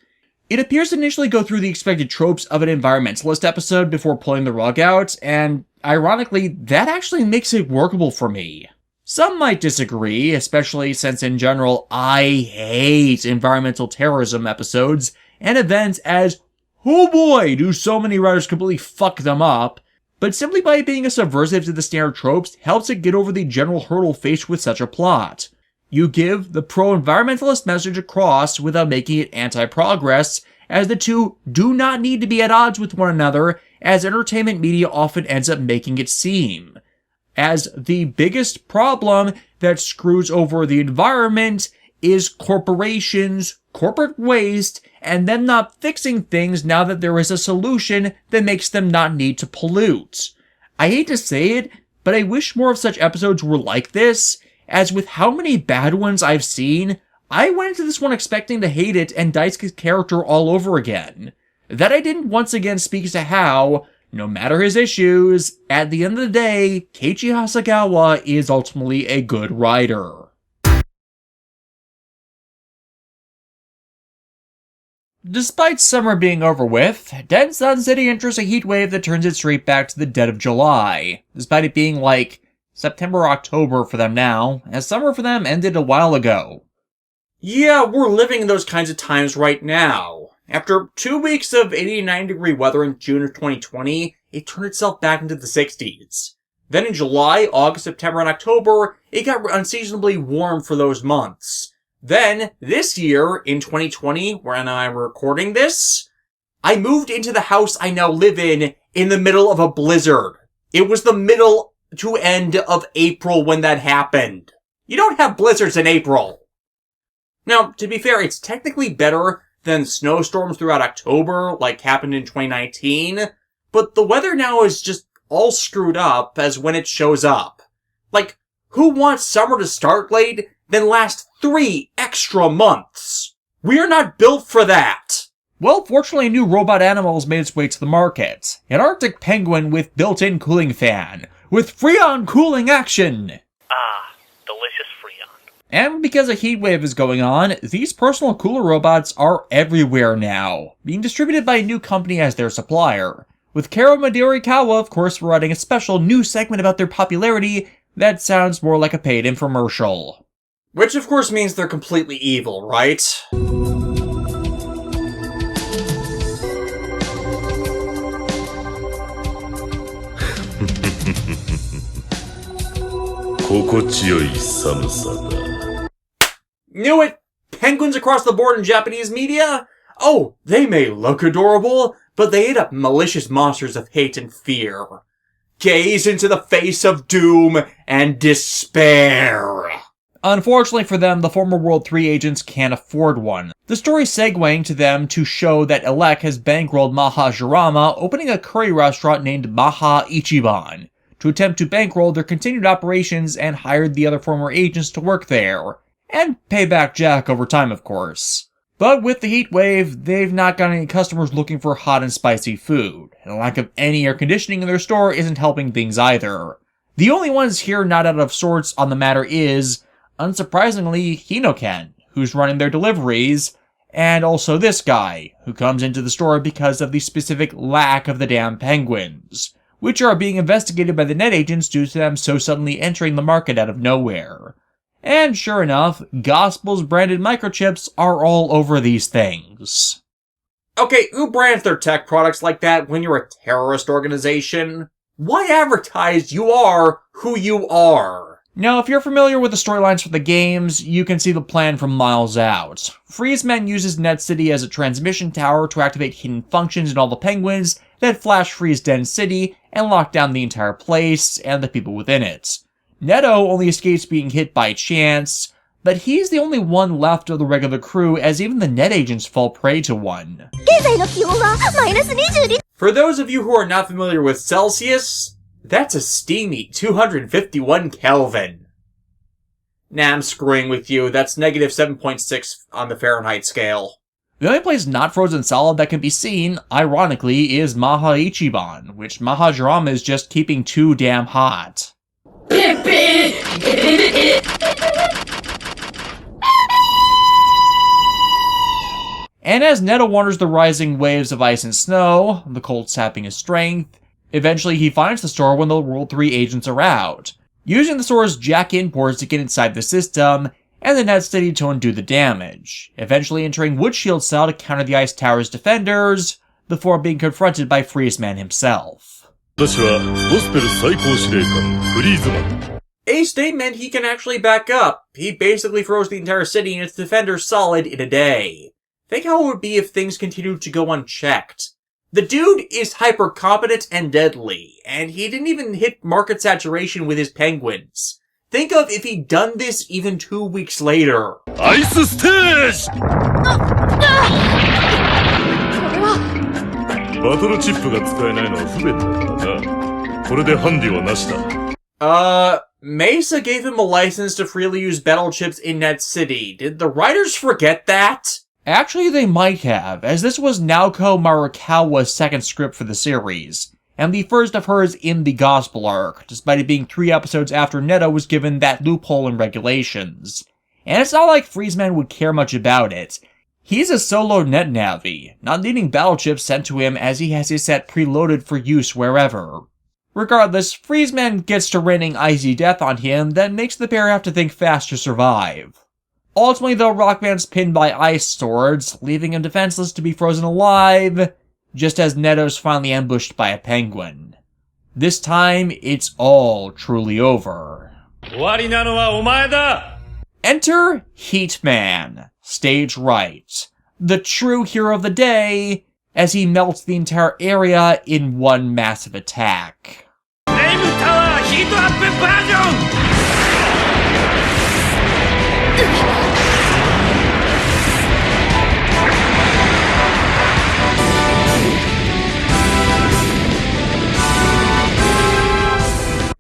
It appears to initially go through the expected tropes of an environmentalist episode before pulling the rug out, and ironically, that actually makes it workable for me. Some might disagree, especially since in general, I hate environmental terrorism episodes and events as, oh boy, do so many writers completely fuck them up, but simply by being a subversive to the standard tropes helps it get over the general hurdle faced with such a plot. You give the pro-environmentalist message across without making it anti-progress, as the two do not need to be at odds with one another, as entertainment media often ends up making it seem. As the biggest problem that screws over the environment is corporations, corporate waste, and them not fixing things now that there is a solution that makes them not need to pollute. I hate to say it, but I wish more of such episodes were like this, as with how many bad ones I've seen, I went into this one expecting to hate it and Daisuke's character all over again. That I didn't once again speaks to how, no matter his issues, at the end of the day, Keiichi Hasegawa is ultimately a good writer. Despite summer being over with, Dead Sun City enters a heatwave that turns it straight back to the dead of July, despite it being like September or October for them now, as summer for them ended a while ago. Yeah, we're living in those kinds of times right now. After 2 weeks of 89-degree weather in June of 2020, it turned itself back into the 60s. Then in July, August, September, and October, it got unseasonably warm for those months. Then, this year, in 2020, when I'm recording this, I moved into the house I now live in the middle of a blizzard. It was the middle to end of April when that happened. You don't have blizzards in April. Now, to be fair, it's technically better than snowstorms throughout October, like happened in 2019, but the weather now is just all screwed up as when it shows up. Like, who wants summer to start late, then last 3 extra months? We're not built for that! Well, fortunately, a new robot animal has made its way to the market. An Arctic penguin with built-in cooling fan, with Freon cooling action! Ah, delicious Freon. And because a heat wave is going on, these personal cooler robots are everywhere now, being distributed by a new company as their supplier, with Karo Midori, of course, providing a special new segment about their popularity that sounds more like a paid infomercial. Which of course means they're completely evil, right? 心地よい寒さだ。 Knew it! Penguins across the board in Japanese media? Oh, they may look adorable, but they eat up malicious monsters of hate and fear. Gaze into the face of doom and despair. Unfortunately for them, the former World 3 agents can't afford one. The story segueing to them to show that Elec has bankrolled Maha Jirama, opening a curry restaurant named Maha Ichiban, to attempt to bankroll their continued operations and hired the other former agents to work there, and pay back Jack over time, of course. But with the heat wave, they've not got any customers looking for hot and spicy food, and the lack of any air conditioning in their store isn't helping things either. The only ones here not out of sorts on the matter is, unsurprisingly, Hinoken, who's running their deliveries, and also this guy, who comes into the store because of the specific lack of the damn penguins, which are being investigated by the net agents due to them so suddenly entering the market out of nowhere. And sure enough, Gospel's branded microchips are all over these things. Okay, who brands their tech products like that when you're a terrorist organization? Why advertise you are who you are? Now, if you're familiar with the storylines for the games, you can see the plan from miles out. Freezeman uses Net City as a transmission tower to activate hidden functions in all the penguins that flash freeze Den City and lock down the entire place and the people within it. Neto only escapes being hit by chance, but he's the only one left of the regular crew as even the net agents fall prey to one. For those of you who are not familiar with Celsius, that's a steamy 251 Kelvin. Nah, I'm screwing with you. That's negative 7.6 on the Fahrenheit scale. The only place not frozen solid that can be seen, ironically, is Maha Ichiban, which Mahajirama is just keeping too damn hot. And as Neto wanders the rising waves of ice and snow, the cold sapping his strength, eventually he finds the store when the World 3 agents are out, using the store's jack imports to get inside the system, and the Net City to undo the damage, eventually entering Wood Shield Cell to counter the Ice Tower's defenders, before being confronted by Freezeman himself. A statement he can actually back up. He basically froze the entire city and its defenders solid in a day. Think how it would be if things continued to go unchecked. The dude is hyper-competent and deadly, and he didn't even hit market saturation with his penguins. Think of if he'd done this even 2 weeks later. Ice Stage! Battle chip が使えないのは不便だからな。これでハンディはなしだ。Mesa gave him a license to freely use battle chips in Net City. Did the writers forget that? Actually, they might have, as this was Naoko Marikawa's second script for the series, and the first of hers in the Gospel arc, despite it being 3 episodes after Neto was given that loophole in regulations. And it's not like Freezeman would care much about it. He's a solo net navi, not needing battle chips sent to him as he has his set preloaded for use wherever. Regardless, Freezeman gets to raining icy death on him that makes the pair have to think fast to survive. Ultimately, though, Rockman's pinned by ice swords, leaving him defenseless to be frozen alive, just as Neto's finally ambushed by a penguin. This time, it's all truly over. Enter Heatman, stage right, the true hero of the day, as he melts the entire area in one massive attack.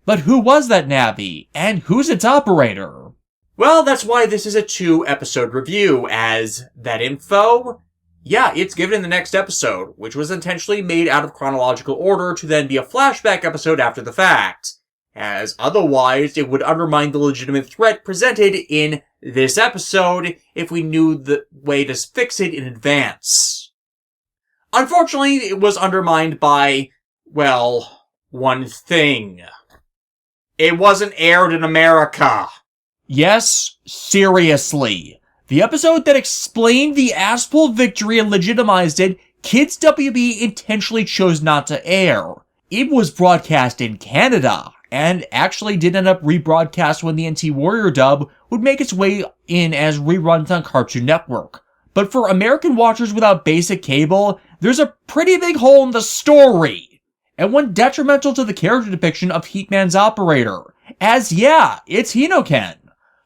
But who was that Navi, and who's its operator? Well, that's why this is a 2-episode review, as that info, yeah, it's given in the next episode, which was intentionally made out of chronological order to then be a flashback episode after the fact, as otherwise it would undermine the legitimate threat presented in this episode if we knew the way to fix it in advance. Unfortunately, it was undermined by, well, one thing. It wasn't aired in America. Yes, seriously. The episode that explained the Aspel victory and legitimized it, Kids WB intentionally chose not to air. It was broadcast in Canada, and actually did end up rebroadcast when the NT Warrior dub would make its way in as reruns on Cartoon Network. But for American watchers without basic cable, there's a pretty big hole in the story, and one detrimental to the character depiction of Heatman's operator, as yeah, it's Hinoken.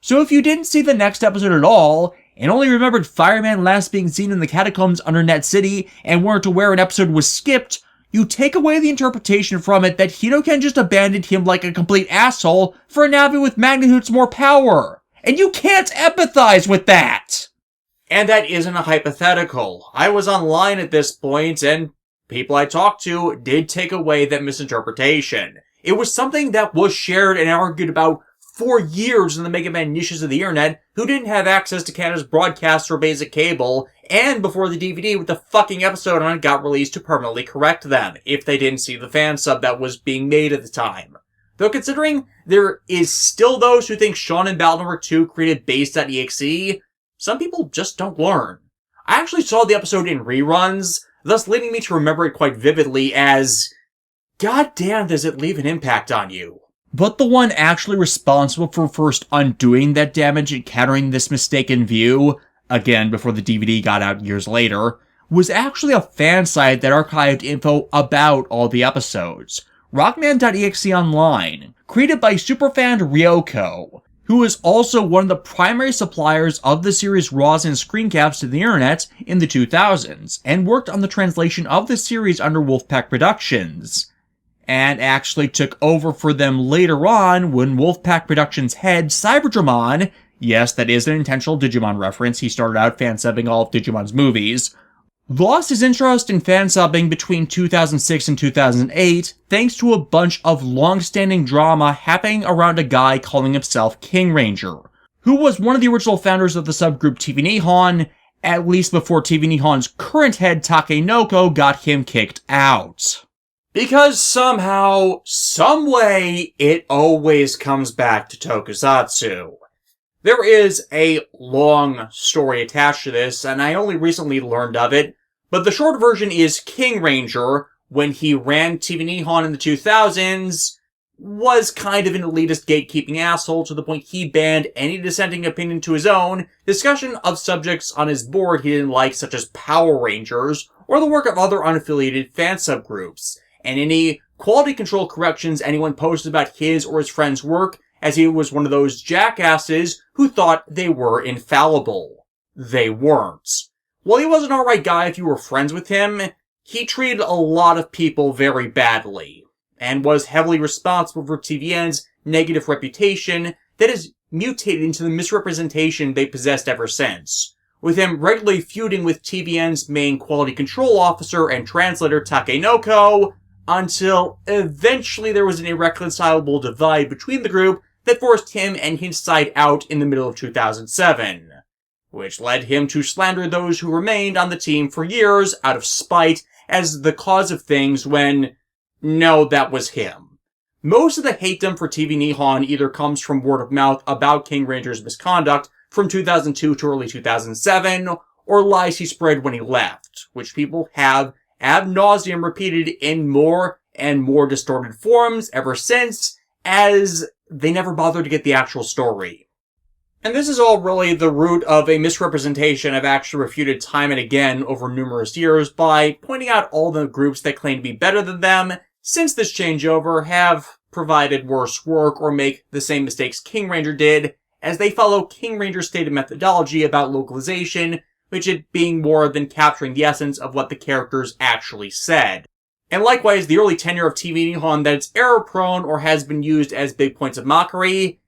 So if you didn't see the next episode at all, and only remembered Fireman last being seen in the catacombs under Net City, and weren't aware an episode was skipped, you take away the interpretation from it that Hinoken just abandoned him like a complete asshole for a Navi with magnitudes more power, and you can't empathize with that! And that isn't a hypothetical. I was online at this point, and people I talked to did take away that misinterpretation. It was something that was shared and argued about for years in the Mega Man niches of the internet who didn't have access to Canada's broadcast or basic cable, and before the DVD with the fucking episode on it got released to permanently correct them, if they didn't see the fan sub that was being made at the time. Though considering there is still those who think Sean and Battle Network 2 created base.exe, some people just don't learn. I actually saw the episode in reruns, thus leading me to remember it quite vividly as, goddamn does it leave an impact on you. But the one actually responsible for first undoing that damage and countering this mistaken view, again before the DVD got out years later, was actually a fan site that archived info about all the episodes. Rockman.exe Online, created by superfan Ryoko, who is also one of the primary suppliers of the series' RAWs and screencaps to the internet in the 2000s, and worked on the translation of the series under Wolfpack Productions, and actually took over for them later on when Wolfpack Productions head Cyberdramon, yes, that is an intentional Digimon reference, he started out fansubbing all of Digimon's movies, lost his interest in fansubbing between 2006 and 2008 thanks to a bunch of long-standing drama happening around a guy calling himself King Ranger, who was one of the original founders of the subgroup TV Nihon, at least before TV Nihon's current head Takenoko got him kicked out. Because somehow, someway, it always comes back to Tokusatsu. There is a long story attached to this, and I only recently learned of it, but the short version is King Ranger, when he ran TV Nihon in the 2000s, was kind of an elitist gatekeeping asshole to the point he banned any dissenting opinion to his own, discussion of subjects on his board he didn't like such as Power Rangers, or the work of other unaffiliated fan subgroups, and any quality control corrections anyone posted about his or his friend's work, as he was one of those jackasses who thought they were infallible. They weren't. While he was an alright guy if you were friends with him, he treated a lot of people very badly, and was heavily responsible for TVN's negative reputation that has mutated into the misrepresentation they possessed ever since, with him regularly feuding with TVN's main quality control officer and translator Takenoko, until eventually there was an irreconcilable divide between the group that forced him and his side out in the middle of 2007, which led him to slander those who remained on the team for years out of spite as the cause of things when, no, that was him. Most of the hatedom for TV Nihon either comes from word of mouth about King Ranger's misconduct from 2002 to early 2007, or lies he spread when he left, which people have ad nauseum repeated in more and more distorted forms ever since, as they never bothered to get the actual story. And this is all really the root of a misrepresentation I've actually refuted time and again over numerous years by pointing out all the groups that claim to be better than them since this changeover have provided worse work or make the same mistakes King Ranger did, as they follow King Ranger's stated methodology about localization, which it being more than capturing the essence of what the characters actually said. And likewise, the early tenure of TV Nihon that it's error-prone or has been used as big points of mockery,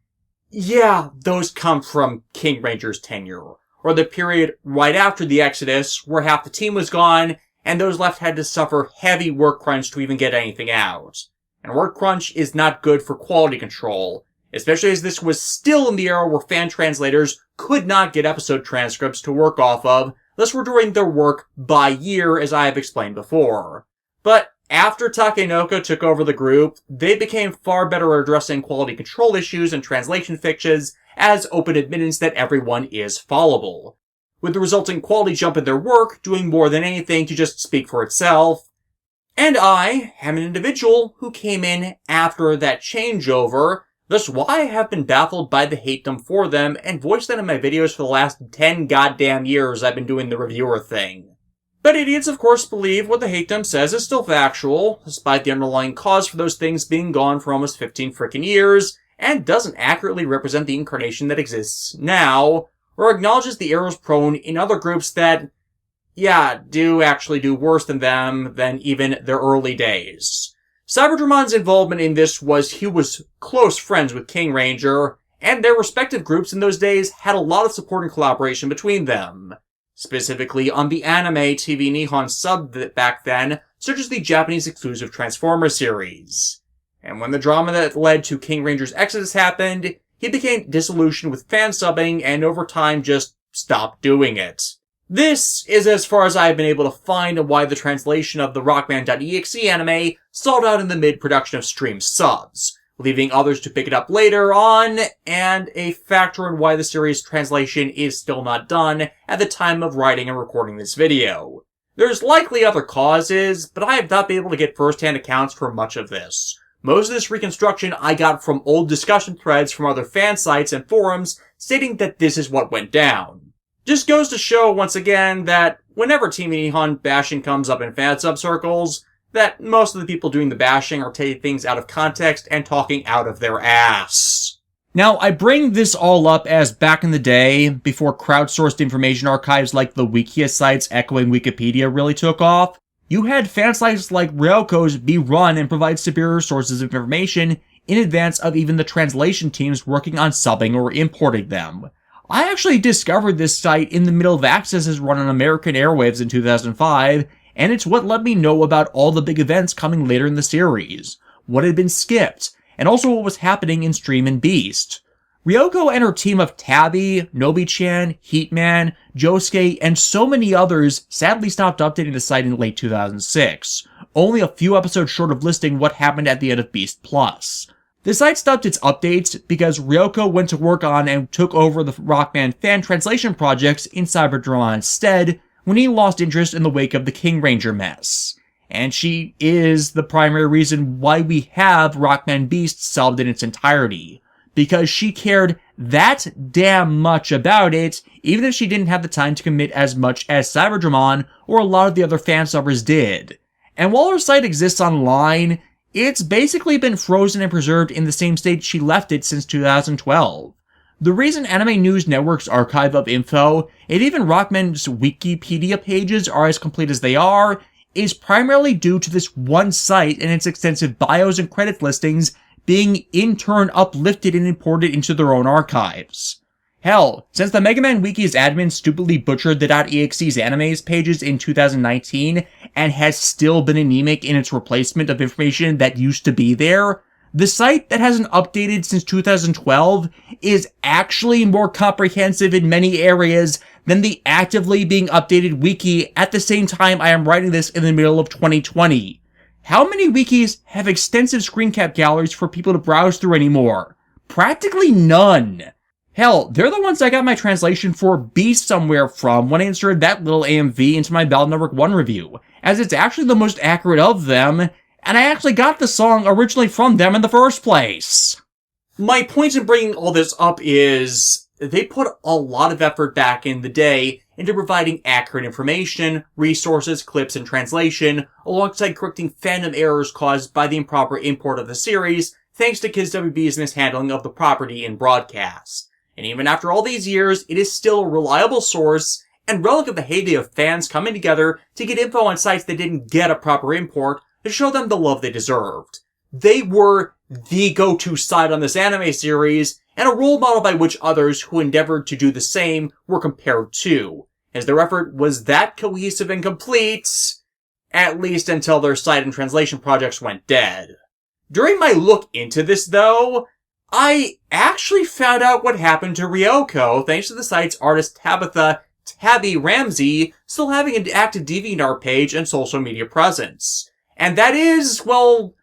yeah, those come from King Ranger's tenure, or the period right after the Exodus, where half the team was gone, and those left had to suffer heavy work crunch to even get anything out. And work crunch is not good for quality control, especially as this was still in the era where fan translators could not get episode transcripts to work off of, thus were doing their work by year, as I have explained before. But after Takenoko took over the group, they became far better at addressing quality control issues and translation fixes as open admittance that everyone is fallible, with the resulting quality jump in their work doing more than anything to just speak for itself. And I am an individual who came in after that changeover, thus why I have been baffled by the hatedom for them and voiced that in my videos for the last 10 goddamn years I've been doing the reviewer thing. But idiots, of course, believe what the hatedom says is still factual, despite the underlying cause for those things being gone for almost 15 frickin' years, and doesn't accurately represent the incarnation that exists now, or acknowledges the errors prone in other groups that, yeah, do actually do worse than them than even their early days. Cyberdramon's involvement in this was he was close friends with King Ranger, and their respective groups in those days had a lot of support and collaboration between them. Specifically on the anime TV Nihon sub back then, such as the Japanese exclusive Transformers series. And when the drama that led to King Ranger's exodus happened, he became disillusioned with fan subbing and over time just stopped doing it. This is as far as I have been able to find why the translation of the Rockman.exe anime stalled out in the mid-production of stream subs, leaving others to pick it up later on, and a factor in why the series translation is still not done at the time of writing and recording this video. There's likely other causes, but I have not been able to get first-hand accounts for much of this. Most of this reconstruction I got from old discussion threads from other fan sites and forums stating that this is what went down. Just goes to show once again that whenever Team Nihon bashing comes up in fan sub circles, that most of the people doing the bashing are taking things out of context and talking out of their ass. Now, I bring this all up as back in the day, before crowdsourced information archives like the Wikia sites echoing Wikipedia really took off, you had fan sites like Ryoko's be run and provide superior sources of information in advance of even the translation teams working on subbing or importing them. I actually discovered this site in the middle of Access's run on American airwaves in 2005, and it's what let me know about all the big events coming later in the series, what had been skipped, and also what was happening in Stream and Beast. Ryoko and her team of Tabby, Nobi-chan, Heatman, Josuke, and so many others sadly stopped updating the site in late 2006, only a few episodes short of listing what happened at the end of Beast Plus. The site stopped its updates because Ryoko went to work on and took over the Rockman fan translation projects in Cyberdrama instead when he lost interest in the wake of the King Ranger mess. And she is the primary reason why we have Rockman Beast subbed in its entirety, because she cared that damn much about it, even if she didn't have the time to commit as much as Cyberdramon or a lot of the other fan subbers did. And while her site exists online, it's basically been frozen and preserved in the same state she left it since 2012. The reason Anime News Network's archive of info, and even Rockman's Wikipedia pages are as complete as they are, is primarily due to this one site and its extensive bios and credits listings being in turn uplifted and imported into their own archives. Hell, since the Mega Man Wiki's admin stupidly butchered the .exe's animes pages in 2019 and has still been anemic in its replacement of information that used to be there, the site that hasn't updated since 2012 is actually more comprehensive in many areas than the actively being updated wiki at the same time I am writing this in the middle of 2020. How many wikis have extensive screen cap galleries for people to browse through anymore? Practically none. Hell, they're the ones I got my translation for Beast Somewhere from when I inserted that little AMV into my Battle Network 1 review, as it's actually the most accurate of them, and I actually got the song originally from them in the first place. My point in bringing all this up is they put a lot of effort back in the day into providing accurate information, resources, clips, and translation, alongside correcting fandom errors caused by the improper import of the series, thanks to Kids WB's mishandling of the property in broadcast. And even after all these years, it is still a reliable source and relic of the heyday of fans coming together to get info on sites that didn't get a proper import to show them the love they deserved. They were the go-to site on this anime series, and a role model by which others who endeavored to do the same were compared to, as their effort was that cohesive and complete, at least until their site and translation projects went dead. During my look into this, though, I actually found out what happened to Ryoko thanks to the site's artist Tabitha Tabby Ramsey still having an active DeviantArt page and social media presence. And that is, well,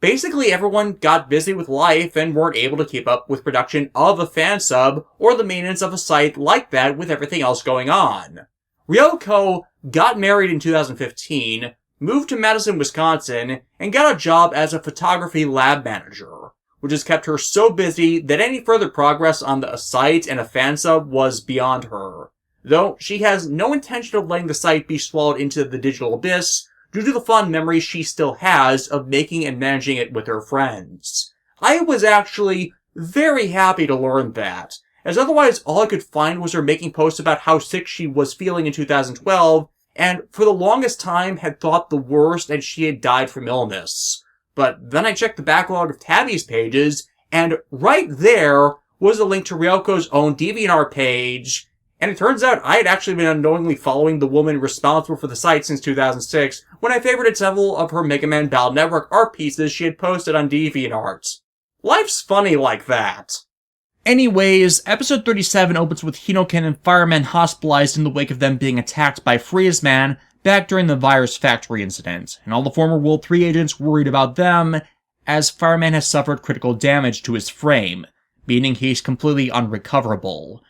basically everyone got busy with life and weren't able to keep up with production of a fan sub or the maintenance of a site like that with everything else going on. Ryoko got married in 2015, moved to Madison, Wisconsin, and got a job as a photography lab manager, which has kept her so busy that any further progress on the site and a fan sub was beyond her. Though she has no intention of letting the site be swallowed into the digital abyss due to the fond memories she still has of making and managing it with her friends. I was actually very happy to learn that, as otherwise all I could find was her making posts about how sick she was feeling in 2012, and for the longest time had thought the worst and she had died from illness. But then I checked the backlog of Tabby's pages, and right there was a link to Ryoko's own DeviantArt page, and it turns out I had actually been unknowingly following the woman responsible for the site since 2006 when I favorited several of her Mega Man Battle Network art pieces she had posted on DeviantArt. Life's funny like that. Anyways, episode 37 opens with Hinoken and Fireman hospitalized in the wake of them being attacked by Freezeman back during the virus factory incident, and all the former World 3 agents worried about them, as Fireman has suffered critical damage to his frame, meaning he's completely unrecoverable.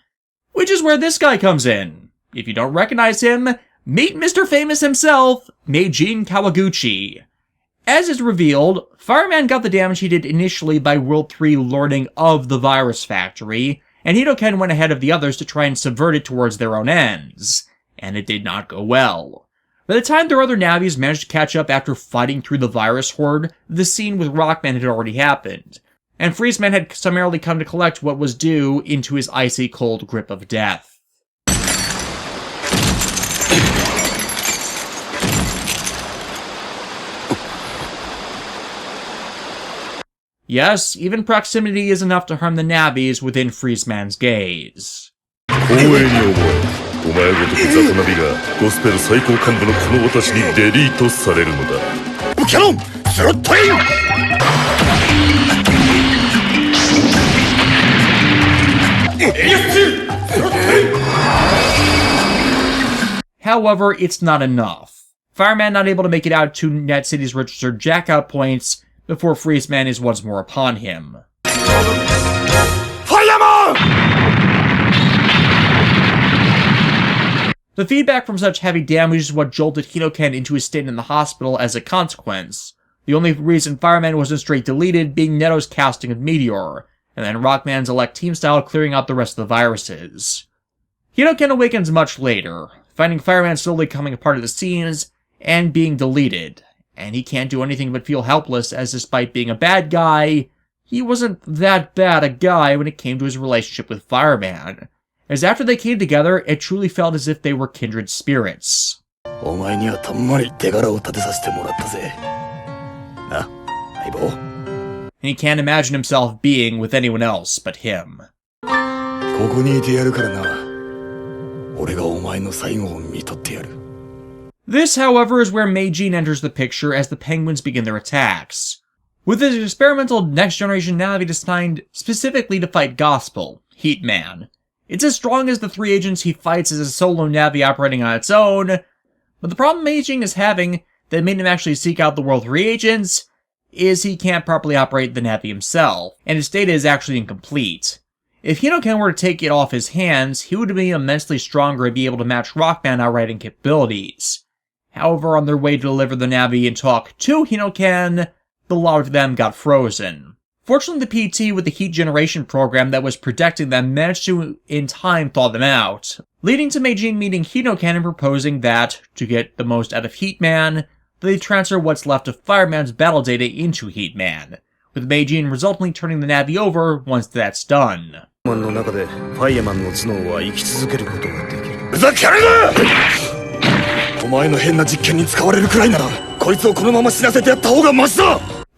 Which is where this guy comes in. If you don't recognize him, meet Mr. Famous himself, Meijin Kawaguchi. As is revealed, Fireman got the damage he did initially by World 3 learning of the virus factory, and Hinoken went ahead of the others to try and subvert it towards their own ends. And it did not go well. By the time their other Navis managed to catch up after fighting through the virus horde, the scene with Rockman had already happened, and Freezeman had summarily come to collect what was due into his icy cold grip of death. Yes, even proximity is enough to harm the Navis within Freezeman's gaze. お前ごとき雑ナビがゴスペル最高幹部のこの私にデリートされるのだ。キャノンスロットイン。However, it's not enough. Fireman not able to make it out to Net City's registered jackout points before Freezeman is once more upon him. Fireman! The feedback from such heavy damage is what jolted Hinoken into his stay in the hospital as a consequence. The only reason Fireman wasn't straight deleted being Neto's casting of Meteor, and then Rockman's elect team style clearing out the rest of the viruses. Hinoken awakens much later, finding Fireman slowly coming apart of the scenes and being deleted, and he can't do anything but feel helpless as despite being a bad guy, he wasn't that bad a guy when it came to his relationship with Fireman. As after they came together, it truly felt as if they were kindred spirits. And he can't imagine himself being with anyone else but him. This, however, is where Meijin enters the picture as the Penguins begin their attacks. With his experimental next-generation Navi designed specifically to fight Gospel, Heat Man. It's as strong as the 3 agents he fights as a solo Navi operating on its own, but the problem Meijin is having that made him actually seek out the World 3 agents is he can't properly operate the Navi himself, and his data is actually incomplete. If Hinoken were to take it off his hands, he would be immensely stronger and be able to match Rockman operating capabilities. However, on their way to deliver the Navi and talk to Hinoken, the lot of them got frozen. Fortunately, the PT with the heat generation program that was protecting them managed to, in time, thaw them out, leading to Meijin meeting Hinoken and proposing that, to get the most out of Heat Man, they transfer what's left of Fireman's battle data into Heat Man, with Meijin resultantly turning the Navi over once that's done.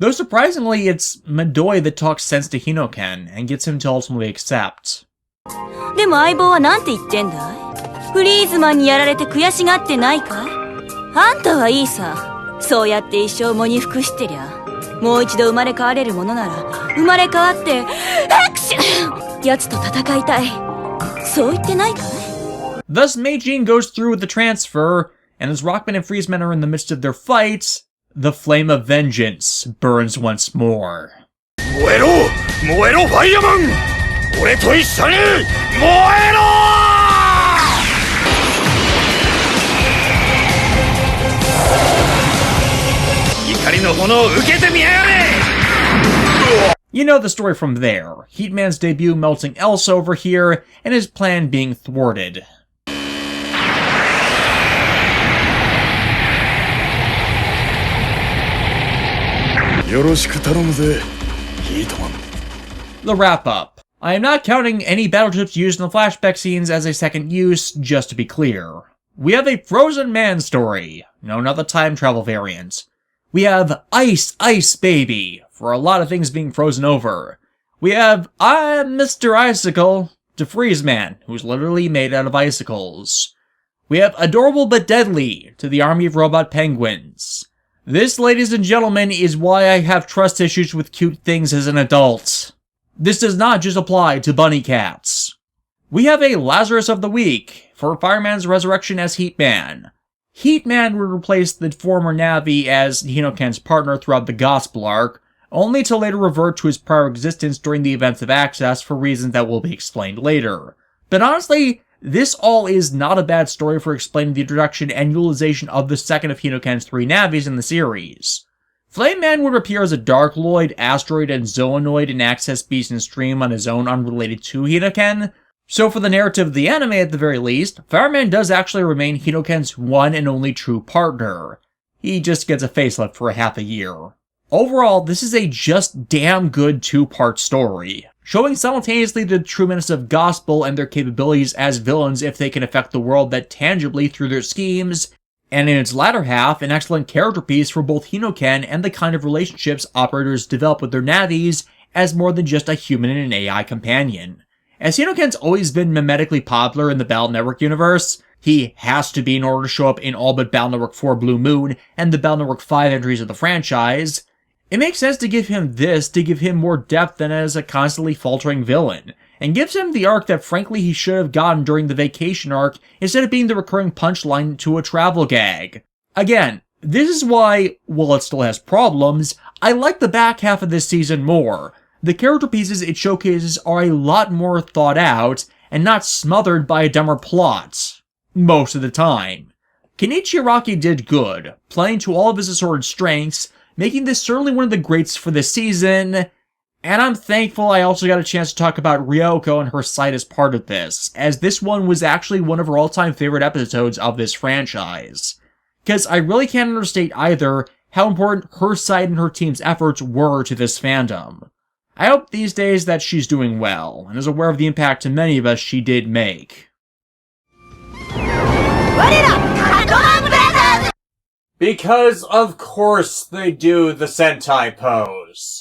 Though surprisingly, it's Midori that talks sense to Hinoken and gets him to ultimately accept. でも相棒はなんて言ってんだい？フリーズマンにやられて悔しがってないかい？あんたはいいさ。そうやって一生喪に服してりゃ、もう一度生まれ変われるものなら、生まれ変わって、アクション！奴と戦いたい。そう言ってないかい？ Thus, Meijin goes through with the transfer, and as Rockman and Freezeman are in the midst of their fights, the flame of vengeance burns once more. 燃えろ！燃えろ、ファイヤーマン！俺と一緒に燃えろ！ You know the story from there. Heatman's debut melting Elsa over here, and his plan being thwarted. The wrap-up. I am not counting any battleships used in the flashback scenes as a second use, just to be clear. We have a Frozen Man story. No, not the time travel variant. We have Ice, Ice Baby, for a lot of things being frozen over. We have Mr. Icicle, the Freeze Man, who's literally made out of icicles. We have Adorable but Deadly, to the Army of Robot Penguins. This, ladies and gentlemen, is why I have trust issues with cute things as an adult. This does not just apply to bunny cats. We have a Lazarus of the Week, for Fireman's Resurrection as Heat Man. Heat Man would replace the former Navi as Hinoken's partner throughout the Gospel arc, only to later revert to his prior existence during the events of Access for reasons that will be explained later. But honestly, this all is not a bad story for explaining the introduction and utilization of the second of Hinoken's 3 Navis in the series. Flame Man would appear as a Darkloid, Asteroid, and Zoonoid in Access, Beast, and Stream on his own unrelated to Hinoken, so for the narrative of the anime at the very least, Fireman does actually remain Hinoken's one and only true partner. He just gets a facelift for a half a year. Overall, this is a just damn good 2-part story, showing simultaneously the true menace of Gospel and their capabilities as villains if they can affect the world that tangibly through their schemes, and in its latter half, an excellent character piece for both Hinoken and the kind of relationships operators develop with their Navis as more than just a human and an AI companion. As Hinoken's always been mimetically popular in the Battle Network universe, he has to be in order to show up in all but Battle Network 4 Blue Moon and the Battle Network 5 entries of the franchise. It makes sense to give him this to give him more depth than as a constantly faltering villain, and gives him the arc that frankly he should have gotten during the Vacation arc instead of being the recurring punchline to a travel gag. Again, this is why, while it still has problems, I like the back half of this season more. The character pieces it showcases are a lot more thought out, and not smothered by a dumber plot. Most of the time. Kenichi Araki did good, playing to all of his assorted strengths, making this certainly one of the greats for this season, and I'm thankful I also got a chance to talk about Ryoko and her side as part of this, as this one was actually one of her all-time favorite episodes of this franchise. Because I really can't understate either how important her side and her team's efforts were to this fandom. I hope these days that she's doing well, and is aware of the impact to many of us she did make. Because of course they do the Sentai pose.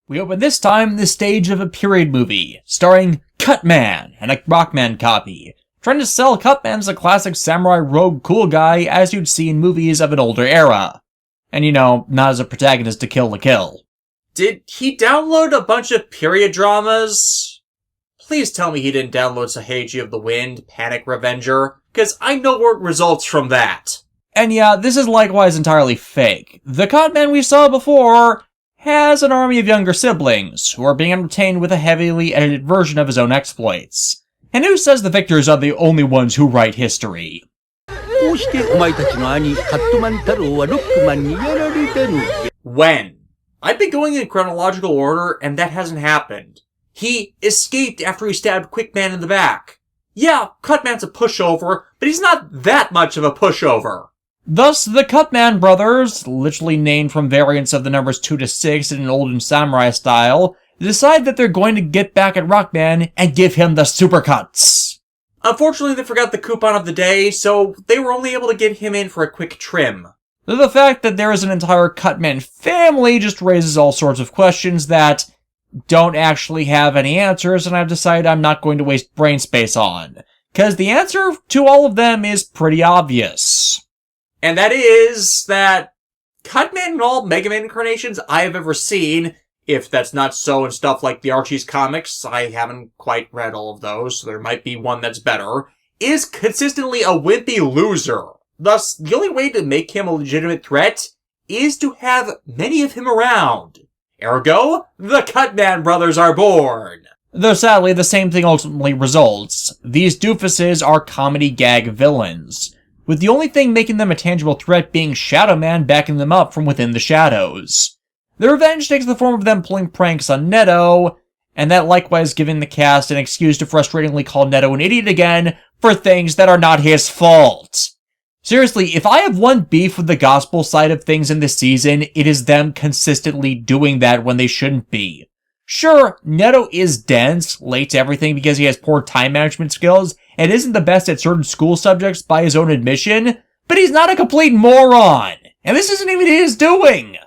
We open this time the stage of a period movie, starring Cutman and a Rockman copy, trying to sell Cutman as a classic samurai rogue cool guy as you'd see in movies of an older era. And not as a protagonist to Kill la Kill. Did he download a bunch of period dramas? Please tell me he didn't download Saheiji of the Wind, Panic Revenger, because I know what results from that. And yeah, this is likewise entirely fake. The Codman we saw before has an army of younger siblings, who are being entertained with a heavily edited version of his own exploits. And who says the victors are the only ones who write history? When? I've been going in chronological order, and that hasn't happened. He escaped after he stabbed Quickman in the back. Yeah, Cutman's a pushover, but he's not that much of a pushover. Thus, the Cutman brothers, literally named from variants of the numbers 2 to 6 in an olden samurai style, decide that they're going to get back at Rockman and give him the supercuts. Unfortunately, they forgot the coupon of the day, so they were only able to get him in for a quick trim. The fact that there is an entire Cutman family just raises all sorts of questions that don't actually have any answers, and I've decided I'm not going to waste brain space on. Because the answer to all of them is pretty obvious. And that is that Cutman in all Mega Man incarnations I have ever seen, if that's not so in stuff like the Archie's comics, I haven't quite read all of those, so there might be one that's better, is consistently a wimpy loser. Thus, the only way to make him a legitimate threat is to have many of him around. Ergo, the Cutman brothers are born. Though sadly, the same thing ultimately results. These doofuses are comedy gag villains, with the only thing making them a tangible threat being Shadow Man backing them up from within the shadows. Their revenge takes the form of them pulling pranks on Neto, and that likewise giving the cast an excuse to frustratingly call Neto an idiot again for things that are not his fault. Seriously, if I have one beef with the gospel side of things in this season, it is them consistently doing that when they shouldn't be. Sure, Neto is dense, late to everything because he has poor time management skills, and isn't the best at certain school subjects by his own admission, but he's not a complete moron, and this isn't even his doing.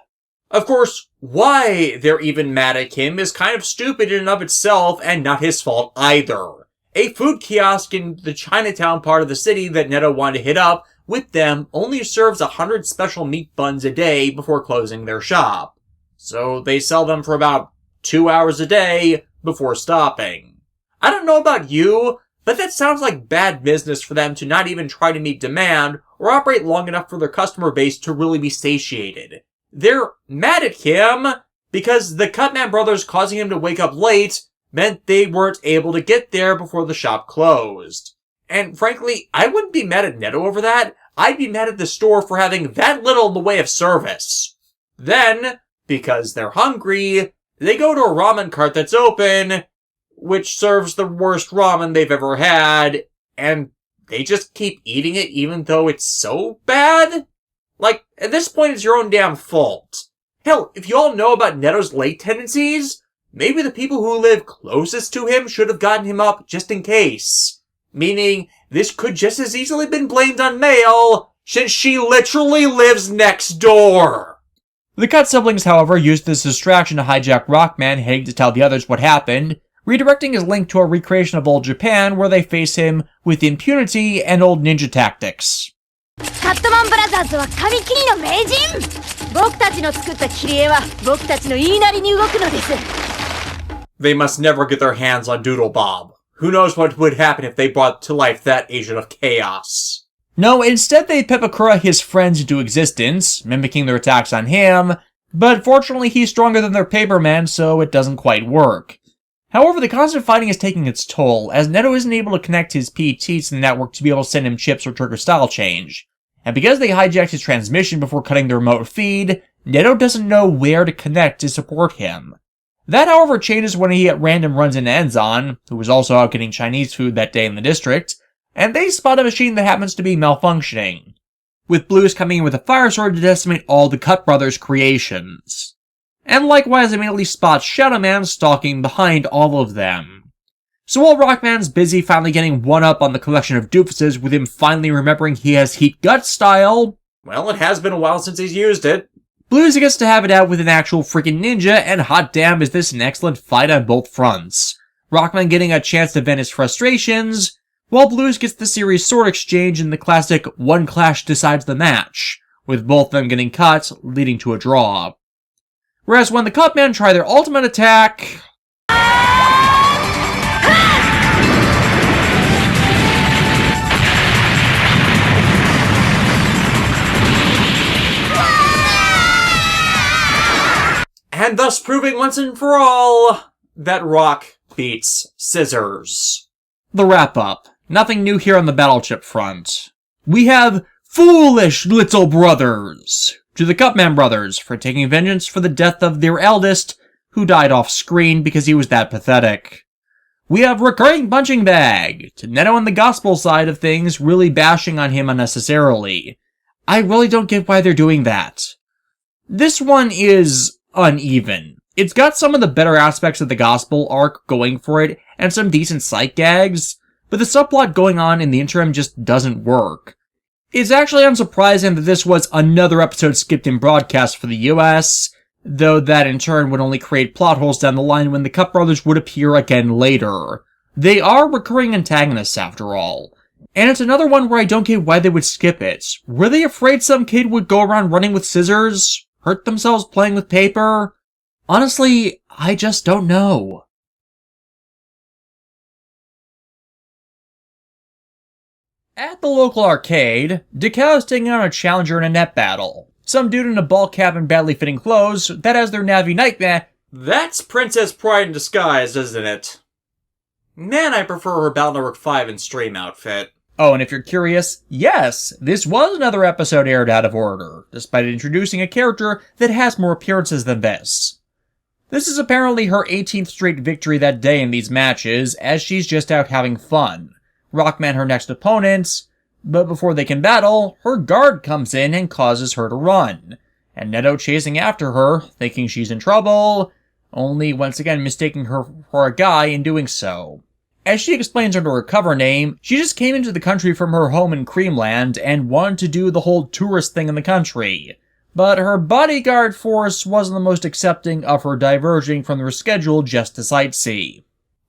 Of course, why they're even mad at him is kind of stupid in and of itself and not his fault either. A food kiosk in the Chinatown part of the city that Neto wanted to hit up with them only serves 100 special meat buns a day before closing their shop. So they sell them for about 2 hours a day before stopping. I don't know about you, but that sounds like bad business for them to not even try to meet demand or operate long enough for their customer base to really be satiated. They're mad at him because the Cutman brothers causing him to wake up late meant they weren't able to get there before the shop closed. And frankly, I wouldn't be mad at Neto over that. I'd be mad at the store for having that little in the way of service. Then, because they're hungry, they go to a ramen cart that's open, which serves the worst ramen they've ever had, and they just keep eating it even though it's so bad? Like, at this point it's your own damn fault. Hell, if you all know about Neto's late tendencies, maybe the people who live closest to him should have gotten him up just in case. Meaning, this could just as easily been blamed on Mail, since she literally lives next door. The Cut siblings, however, used this distraction to hijack Rockman, heading to tell the others what happened, redirecting his link to a recreation of old Japan where they face him with impunity and old ninja tactics. カットマンブラザーズは紙切りの名人。僕たちの作った切り絵は僕たちの言いなりに動くのです。 They must never get their hands on Doodle Bob. Who knows what would happen if they brought to life that agent of chaos. No, instead they Pepakura his friends into existence, mimicking their attacks on him, but fortunately he's stronger than their paperman, so it doesn't quite work. However, the constant fighting is taking its toll, as Neto isn't able to connect his PTs to the network to be able to send him chips or trigger style change. And because they hijacked his transmission before cutting the remote feed, Neto doesn't know where to connect to support him. That, however, changes when he at random runs into Enzon, who was also out getting Chinese food that day in the district, and they spot a machine that happens to be malfunctioning, with Blues coming in with a fire sword to decimate all the Cut brothers' creations. And likewise immediately spots Shadow Man stalking behind all of them. So while Rockman's busy finally getting one up on the collection of doofuses with him finally remembering he has Heat Gut style, well, it has been a while since he's used it. Blues gets to have it out with an actual freaking ninja, and hot damn is this an excellent fight on both fronts. Rockman getting a chance to vent his frustrations, while Blues gets the series sword exchange in the classic one clash decides the match, with both of them getting cut, leading to a draw. Whereas when the Cutmen try their ultimate attack... And thus proving once and for all that Rock beats Scissors. The wrap-up. Nothing new here on the battleship front. We have foolish little brothers to the Cutman brothers for taking vengeance for the death of their eldest, who died off screen because he was that pathetic. We have recurring punching bag to Neto on the gospel side of things, really bashing on him unnecessarily. I really don't get why they're doing that. This one is uneven. It's got some of the better aspects of the gospel arc going for it, and some decent sight gags, but the subplot going on in the interim just doesn't work. It's actually unsurprising that this was another episode skipped in broadcast for the US, though that in turn would only create plot holes down the line when the Cut brothers would appear again later. They are recurring antagonists after all. And it's another one where I don't get why they would skip it. Were they afraid some kid would go around running with scissors? Hurt themselves playing with paper? Honestly, I just don't know. At the local arcade, Decau is taking on a challenger in a net battle. Some dude in a ball cap and badly fitting clothes that has their Navi nightmare. That's Princess Pride in disguise, isn't it? Man, I prefer her Battle Network 5 and stream outfit. Oh, and if you're curious, yes, this was another episode aired out of order, despite introducing a character that has more appearances than this. This is apparently her 18th straight victory that day in these matches, as she's just out having fun. Rockman her next opponent, but before they can battle, her guard comes in and causes her to run. And Neto chasing after her, thinking she's in trouble, only once again mistaking her for a guy in doing so. As she explains under her cover name, she just came into the country from her home in Creamland and wanted to do the whole tourist thing in the country. But her bodyguard force wasn't the most accepting of her diverging from their schedule just to sightsee.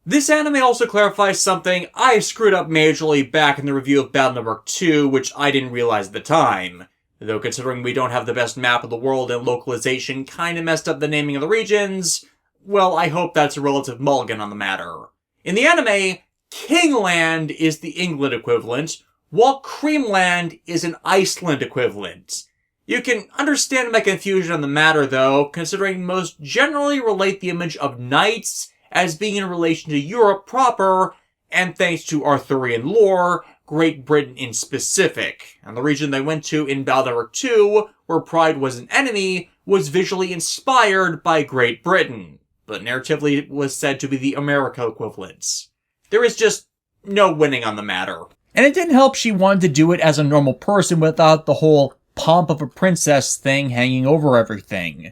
This anime also clarifies something I screwed up majorly back in the review of Battle Network 2, which I didn't realize at the time. Though considering we don't have the best map of the world and localization kinda messed up the naming of the regions, well, I hope that's a relative mulligan on the matter. In the anime, Kingland is the England equivalent, while Creamland is an Iceland equivalent. You can understand my confusion on the matter though, considering most generally relate the image of knights as being in relation to Europe proper, and thanks to Arthurian lore, Great Britain in specific. And the region they went to in Battle Network 2, where Pride was an enemy, was visually inspired by Great Britain, but narratively it was said to be the America equivalent. There is just no winning on the matter. And it didn't help she wanted to do it as a normal person without the whole pomp of a princess thing hanging over everything.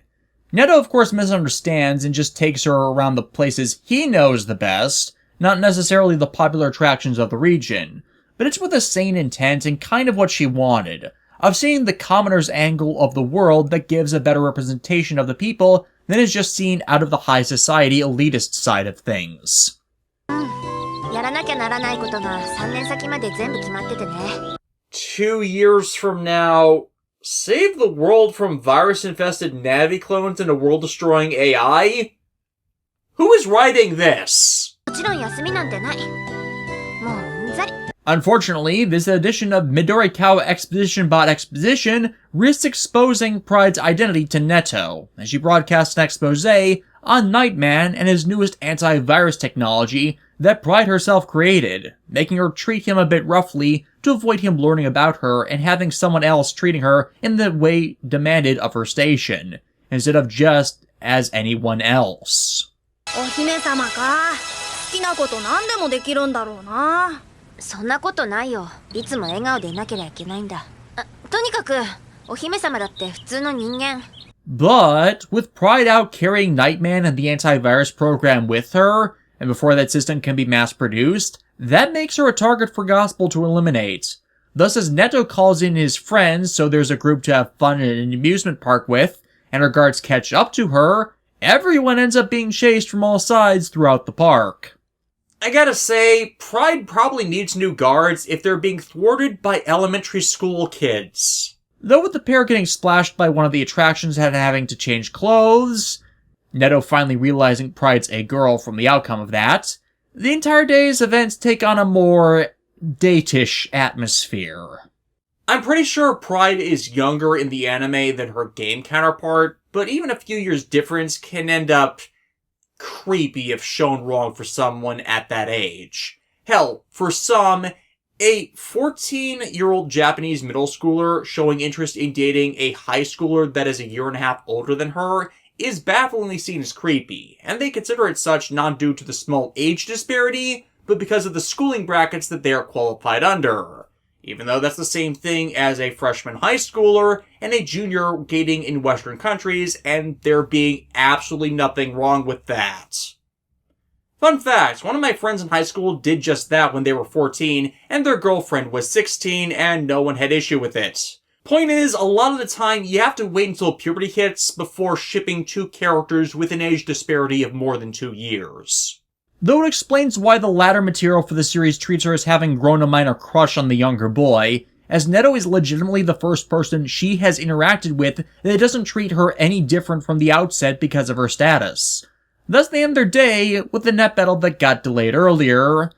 Neto of course misunderstands and just takes her around the places he knows the best, not necessarily the popular attractions of the region, but it's with a sane intent and kind of what she wanted, of seeing the commoner's angle of the world that gives a better representation of the people than is just seen out of the high society elitist side of things. やらなきゃならないことが3年先まで全部決まっててね。 2 years from now, save the world from virus-infested Navi clones and a world-destroying AI? Who is writing this? もちろん休みなんてない。もううんざり。 Unfortunately, this edition of Midori Exposition Bot Exposition risks exposing Pride's identity to Neto, as she broadcasts an expose on Nightman and his newest antivirus technology that Pride herself created, making her treat him a bit roughly to avoid him learning about her and having someone else treating her in the way demanded of her station, instead of just as anyone else. お姫様か。好きなこと何でもできるんだろうな。そんなことないよ。いつも笑顔でいなければいけないんだ。とにかく、お姫様だって普通の人間。 But, with Pride out carrying Nightman and the antivirus program with her, and before that system can be mass-produced, that makes her a target for Gospel to eliminate. Thus, as Neto calls in his friends so there's a group to have fun at an amusement park with, and her guards catch up to her, everyone ends up being chased from all sides throughout the park. I gotta say, Pride probably needs new guards if they're being thwarted by elementary school kids. Though with the pair getting splashed by one of the attractions and having to change clothes, Neto finally realizing Pride's a girl from the outcome of that, the entire day's events take on a more date-ish atmosphere. I'm pretty sure Pride is younger in the anime than her game counterpart, but even a few years difference can end up creepy if shown wrong for someone at that age. Hell, for some, a 14-year-old Japanese middle schooler showing interest in dating a high schooler that is a year and a half older than her is bafflingly seen as creepy, and they consider it such not due to the small age disparity, but because of the schooling brackets that they are qualified under. Even though that's the same thing as a freshman high schooler and a junior dating in Western countries, and there being absolutely nothing wrong with that. Fun fact, one of my friends in high school did just that when they were 14, and their girlfriend was 16, and no one had issue with it. Point is, a lot of the time, you have to wait until puberty hits before shipping two characters with an age disparity of more than 2 years. Though it explains why the latter material for the series treats her as having grown a minor crush on the younger boy, as Neto is legitimately the first person she has interacted with that doesn't treat her any different from the outset because of her status. Thus they end their day with the net battle that got delayed earlier.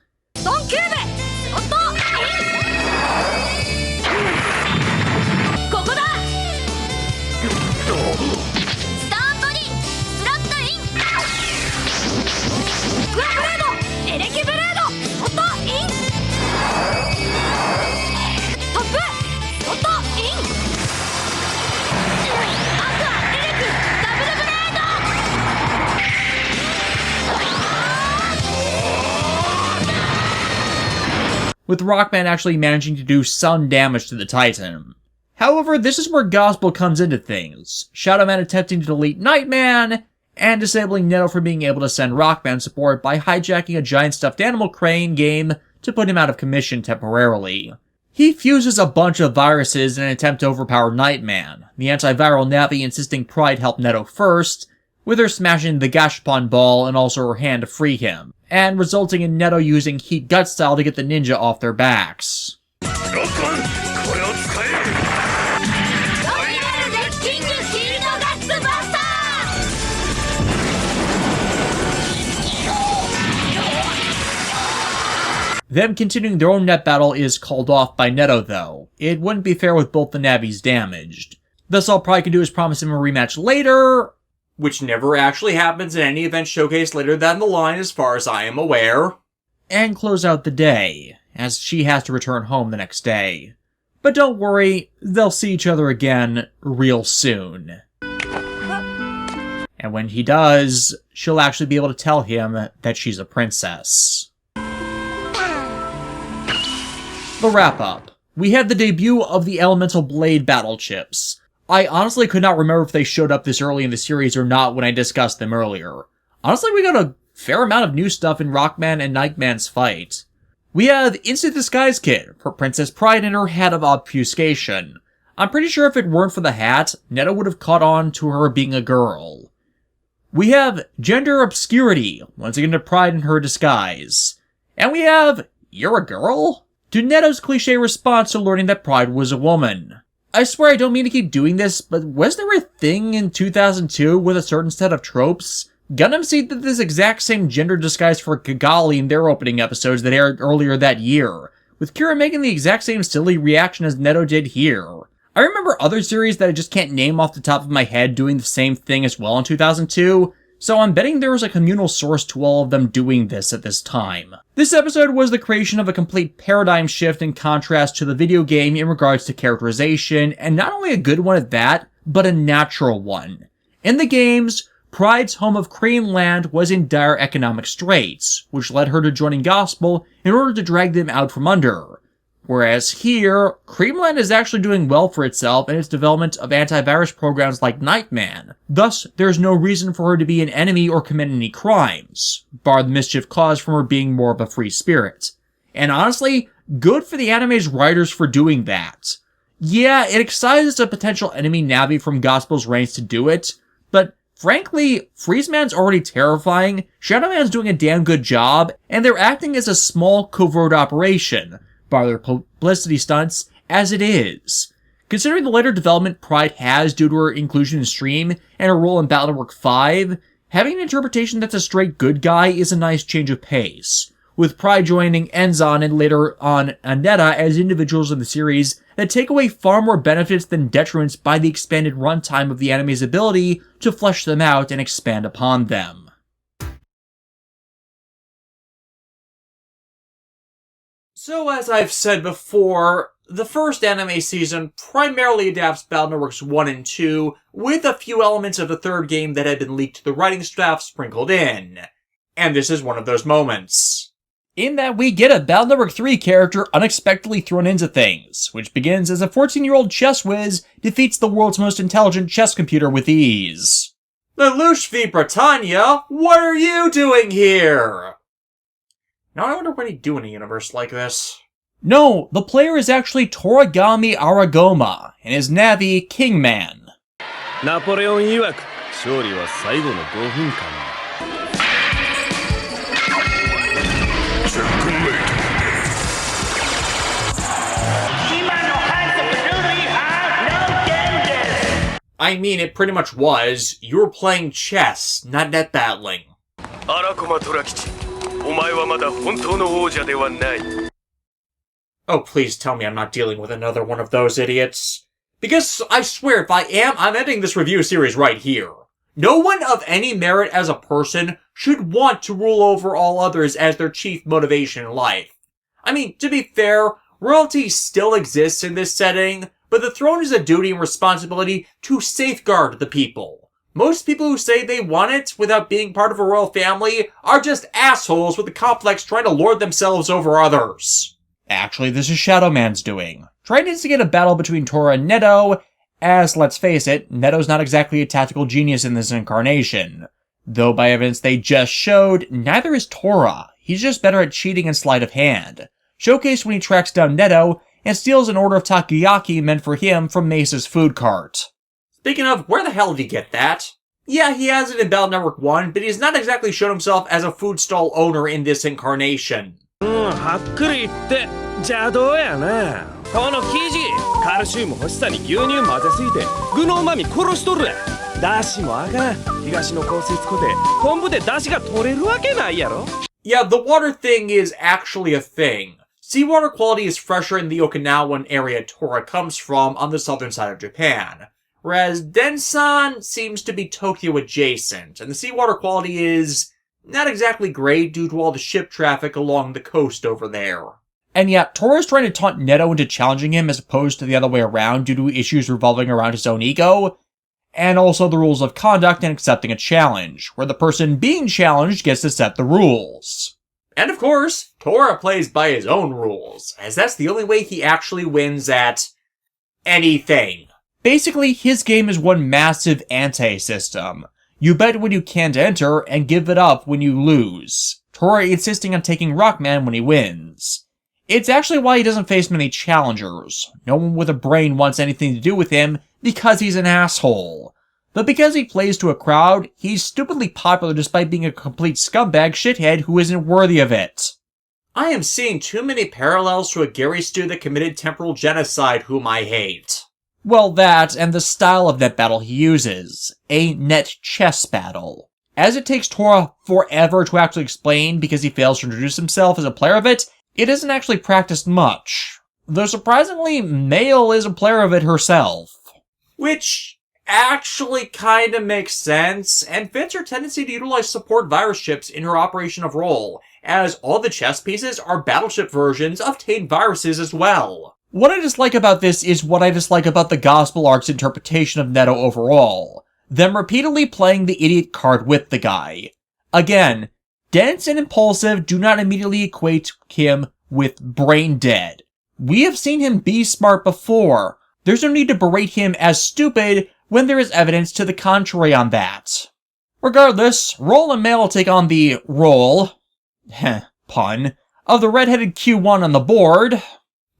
With Rockman actually managing to do some damage to the Titan. However, this is where Gospel comes into things, Shadow Man attempting to delete Nightman, and disabling Neto from being able to send Rockman support by hijacking a giant stuffed animal crane game to put him out of commission temporarily. He fuses a bunch of viruses in an attempt to overpower Nightman, the antiviral Navi insisting Pride help Neto first, with her smashing the Gashapon ball and also her hand to free him, and resulting in Neto using Heat Gut style to get the ninja off their backs. Them continuing their own net battle is called off by Neto though. It wouldn't be fair with both the Navis damaged. Thus all Pride can do is promise him a rematch later, which never actually happens in any event showcased later down the line as far as I am aware, and close out the day, as she has to return home the next day. But don't worry, they'll see each other again real soon. And when he does, she'll actually be able to tell him that she's a princess. The wrap-up. We had the debut of the Elemental Blade battle chips. I honestly could not remember if they showed up this early in the series or not when I discussed them earlier. Honestly, we got a fair amount of new stuff in Rockman and Nightman's fight. We have Instant Disguise Kit for Princess Pride and her hat of obfuscation. I'm pretty sure if it weren't for the hat, Neto would have caught on to her being a girl. We have Gender Obscurity, once again to Pride in her disguise. And we have You're a Girl? To Neto's cliche response to learning that Pride was a woman. I swear I don't mean to keep doing this, but was there a thing in 2002 with a certain set of tropes? Gundam Seed did this exact same gender disguise for Kigali in their opening episodes that aired earlier that year, with Kira making the exact same silly reaction as Neto did here. I remember other series that I just can't name off the top of my head doing the same thing as well in 2002, so I'm betting there was a communal source to all of them doing this at this time. This episode was the creation of a complete paradigm shift in contrast to the video game in regards to characterization, and not only a good one at that, but a natural one. In the games, Pride's home of Craneland was in dire economic straits, which led her to joining Gospel in order to drag them out from under. Whereas here, Creamland is actually doing well for itself in its development of antivirus programs like Nightman. Thus, there's no reason for her to be an enemy or commit any crimes, bar the mischief caused from her being more of a free spirit. And honestly, good for the anime's writers for doing that. Yeah, it excises a potential enemy Navi from Gospel's ranks to do it, but frankly, Freezeman's already terrifying, Shadowman's doing a damn good job, and they're acting as a small covert operation, by their publicity stunts, as it is. Considering the later development Pride has due to her inclusion in stream and her role in Battle Network 5, having an interpretation that's a straight good guy is a nice change of pace, with Pride joining Enzon and later on Aneta as individuals in the series that take away far more benefits than detriments by the expanded runtime of the anime's ability to flesh them out and expand upon them. So as I've said before, the first anime season primarily adapts Battle Networks 1 and 2, with a few elements of the third game that had been leaked to the writing staff sprinkled in. And this is one of those moments. In that we get a Battle Network 3 character unexpectedly thrown into things, which begins as a 14-year-old chess whiz defeats the world's most intelligent chess computer with ease. Lelouch v. Britannia, what are you doing here? Now I wonder what he'd do in a universe like this. No, the player is actually Toragami Aragoma, and his Navi, King Man. Napoleon 曰く勝利は最後の5分間。I mean, it pretty much was. You were playing chess, not net battling. Oh, please tell me I'm not dealing with another one of those idiots. Because I swear, if I am, I'm ending this review series right here. No one of any merit as a person should want to rule over all others as their chief motivation in life. I mean, to be fair, royalty still exists in this setting, but the throne is a duty and responsibility to safeguard the people. Most people who say they want it without being part of a royal family are just assholes with a complex trying to lord themselves over others. Actually, this is Shadowman's doing, trying to instigate a battle between Tora and Neto, as, let's face it, Neto's not exactly a tactical genius in this incarnation. Though by evidence they just showed, neither is Tora. He's just better at cheating and sleight of hand. Showcased when he tracks down Neto, and steals an order of takoyaki meant for him from Mace's food cart. Speaking of, where the hell did he get that? Yeah, he has it in Battle Network 1, but he's not exactly shown himself as a food stall owner in this incarnation. はっくり言って邪道やな。この生地カルシウム欲しさに牛乳混ぜすぎて具の旨味殺しとるわ。だしもあかん。東の降水庫で昆布でだしが取れるわけないやろ。 Yeah, the water thing is actually a thing. Seawater quality is fresher in the Okinawan area Tora comes from on the southern side of Japan, whereas Densan seems to be Tokyo adjacent, and the seawater quality is not exactly great due to all the ship traffic along the coast over there. And yet, Toru's trying to taunt Neto into challenging him as opposed to the other way around due to issues revolving around his own ego, and also the rules of conduct and accepting a challenge, where the person being challenged gets to set the rules. And of course, Tora plays by his own rules, as that's the only way he actually wins at anything. Basically, his game is one massive ante-system. You bet when you can't enter, and give it up when you lose. Tora insisting on taking Rockman when he wins. It's actually why he doesn't face many challengers. No one with a brain wants anything to do with him, because he's an asshole. But because he plays to a crowd, he's stupidly popular despite being a complete scumbag shithead who isn't worthy of it. I am seeing too many parallels to a Gary Stu that committed temporal genocide whom I hate. Well, that, and the style of net battle he uses. A net chess battle. As it takes Tora forever to actually explain because he fails to introduce himself as a player of it, it isn't actually practiced much. Though surprisingly, Mail is a player of it herself. Which actually kinda makes sense, and fits her tendency to utilize support virus chips in her operation of role, as all the chess pieces are battleship versions of tamed viruses as well. What I dislike about this is what I dislike about the Gospel Arc's interpretation of Neto overall. Them repeatedly playing the idiot card with the guy. Again, dense and impulsive do not immediately equate him with brain dead. We have seen him be smart before. There's no need to berate him as stupid when there is evidence to the contrary on that. Regardless, Roll and Mail take on the role, pun, of the redheaded Q1 on the board.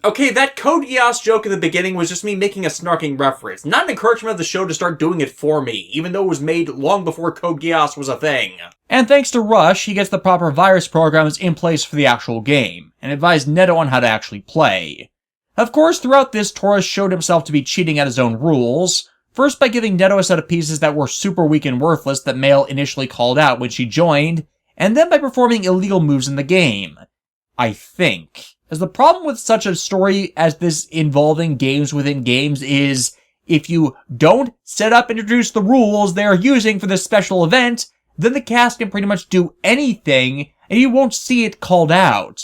Okay, that Code Geass joke at the beginning was just me making a snarking reference, not an encouragement of the show to start doing it for me, even though it was made long before Code Geass was a thing. And thanks to Rush, he gets the proper virus programs in place for the actual game, and advised Neto on how to actually play. Of course, throughout this, Tora showed himself to be cheating at his own rules, first by giving Neto a set of pieces that were super weak and worthless that Mail initially called out when she joined, and then by performing illegal moves in the game. I think. As the problem with such a story as this involving games within games is, if you don't set up and introduce the rules they are using for this special event, then the cast can pretty much do anything, and you won't see it called out.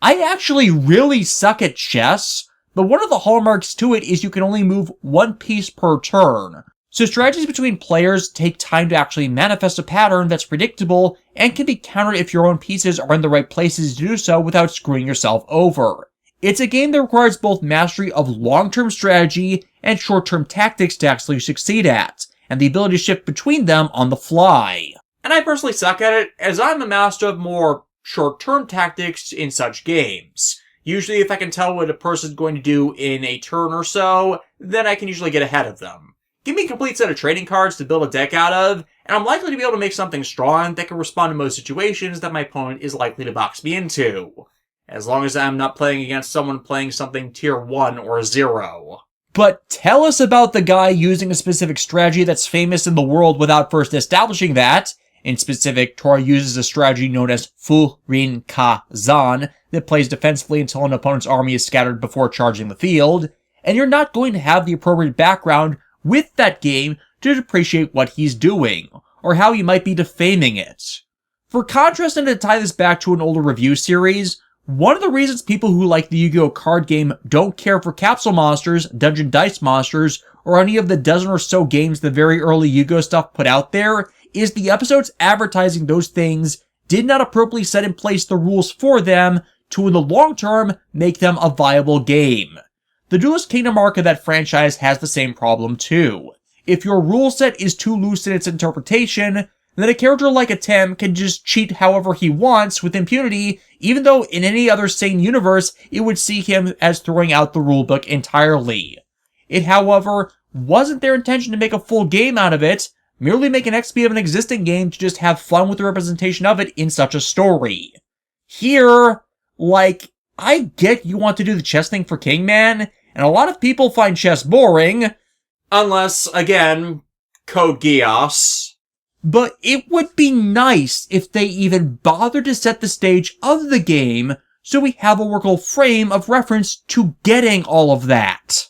I actually really suck at chess, but one of the hallmarks to it is you can only move one piece per turn. So strategies between players take time to actually manifest a pattern that's predictable and can be countered if your own pieces are in the right places to do so without screwing yourself over. It's a game that requires both mastery of long-term strategy and short-term tactics to actually succeed at, and the ability to shift between them on the fly. And I personally suck at it, as I'm a master of more short-term tactics in such games. Usually if I can tell what a person's going to do in a turn or so, then I can usually get ahead of them. Give me a complete set of trading cards to build a deck out of, and I'm likely to be able to make something strong that can respond to most situations that my opponent is likely to box me into. As long as I'm not playing against someone playing something tier 1 or 0. But tell us about the guy using a specific strategy that's famous in the world without first establishing that. In specific, Tora uses a strategy known as Fu-Rin-Ka-Zan that plays defensively until an opponent's army is scattered before charging the field, and you're not going to have the appropriate background with that game to appreciate what he's doing, or how he might be defaming it. For contrast, and to tie this back to an older review series, one of the reasons people who like the Yu-Gi-Oh! Card game don't care for Capsule Monsters, Dungeon Dice Monsters, or any of the dozen or so games the very early Yu-Gi-Oh! Stuff put out there, is the episodes advertising those things did not appropriately set in place the rules for them to in the long term make them a viable game. The Duelist Kingdom arc of that franchise has the same problem too. If your rule set is too loose in its interpretation, and that a character like Atem can just cheat however he wants with impunity, even though in any other sane universe it would see him as throwing out the rulebook entirely. It, however, wasn't their intention to make a full game out of it, merely make an XP of an existing game to just have fun with the representation of it in such a story. Here, like, I get you want to do the chess thing for King Man, and a lot of people find chess boring. Unless, again, Code Geass. But it would be nice if they even bothered to set the stage of the game so we have a workable frame of reference to getting all of that.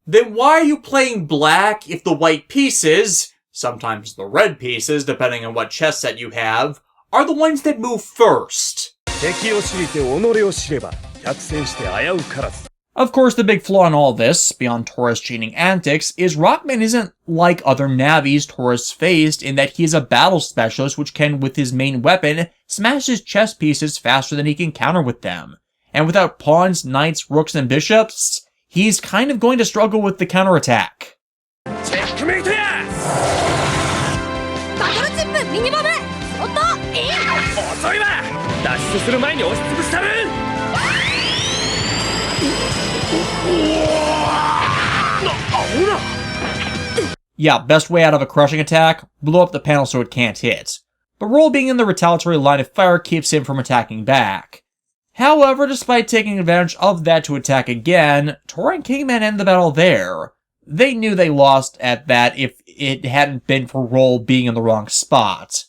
Then why are you playing black if the white pieces, sometimes the red pieces, depending on what chess set you have, are the ones that move first? Of course, the big flaw in all this, beyond Toru's cheating antics, is Rockman isn't like other Navis Toru's faced in that he is a battle specialist which can, with his main weapon, smash his chess pieces faster than he can counter with them. And without pawns, knights, rooks, and bishops, he's kind of going to struggle with the counterattack. Yeah, best way out of a crushing attack, blow up the panel so it can't hit. But Roll being in the retaliatory line of fire keeps him from attacking back. However, despite taking advantage of that to attack again, Toru and King Man end the battle there. They knew they lost at that if it hadn't been for Roll being in the wrong spot.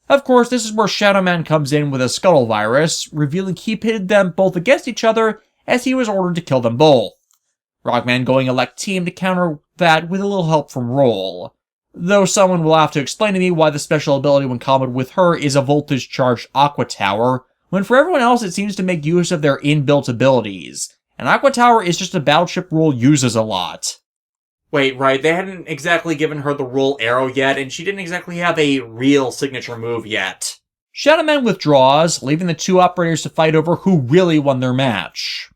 Of course, this is where Shadow Man comes in with a Scuttle Virus, revealing he pitted them both against each other as he was ordered to kill them both. Rockman going elect team to counter that with a little help from Roll. Though someone will have to explain to me why the special ability when comboed with her is a voltage-charged Aqua Tower, when for everyone else it seems to make use of their inbuilt abilities. An Aqua Tower is just a battleship Roll uses a lot. Wait, right, they hadn't exactly given her the Roll Arrow yet, and she didn't exactly have a real signature move yet. Shadow Man withdraws, leaving the two operators to fight over who really won their match.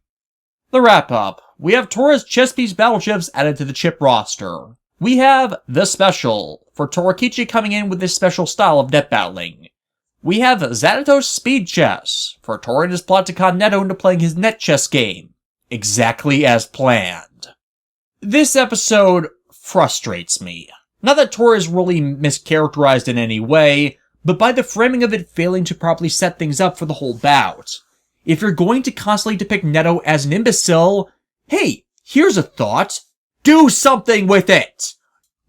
The wrap-up. We have Toru's chess piece battleships added to the chip roster. We have The Special, for Torakichi coming in with this special style of net battling. We have Zanato's Speed Chess, for Toru and his plot to con Neto into playing his net chess game. Exactly as planned. This episode frustrates me. Not that Toru is really mischaracterized in any way, but by the framing of it failing to properly set things up for the whole bout. If you're going to constantly depict Neto as an imbecile, hey, here's a thought. Do something with it!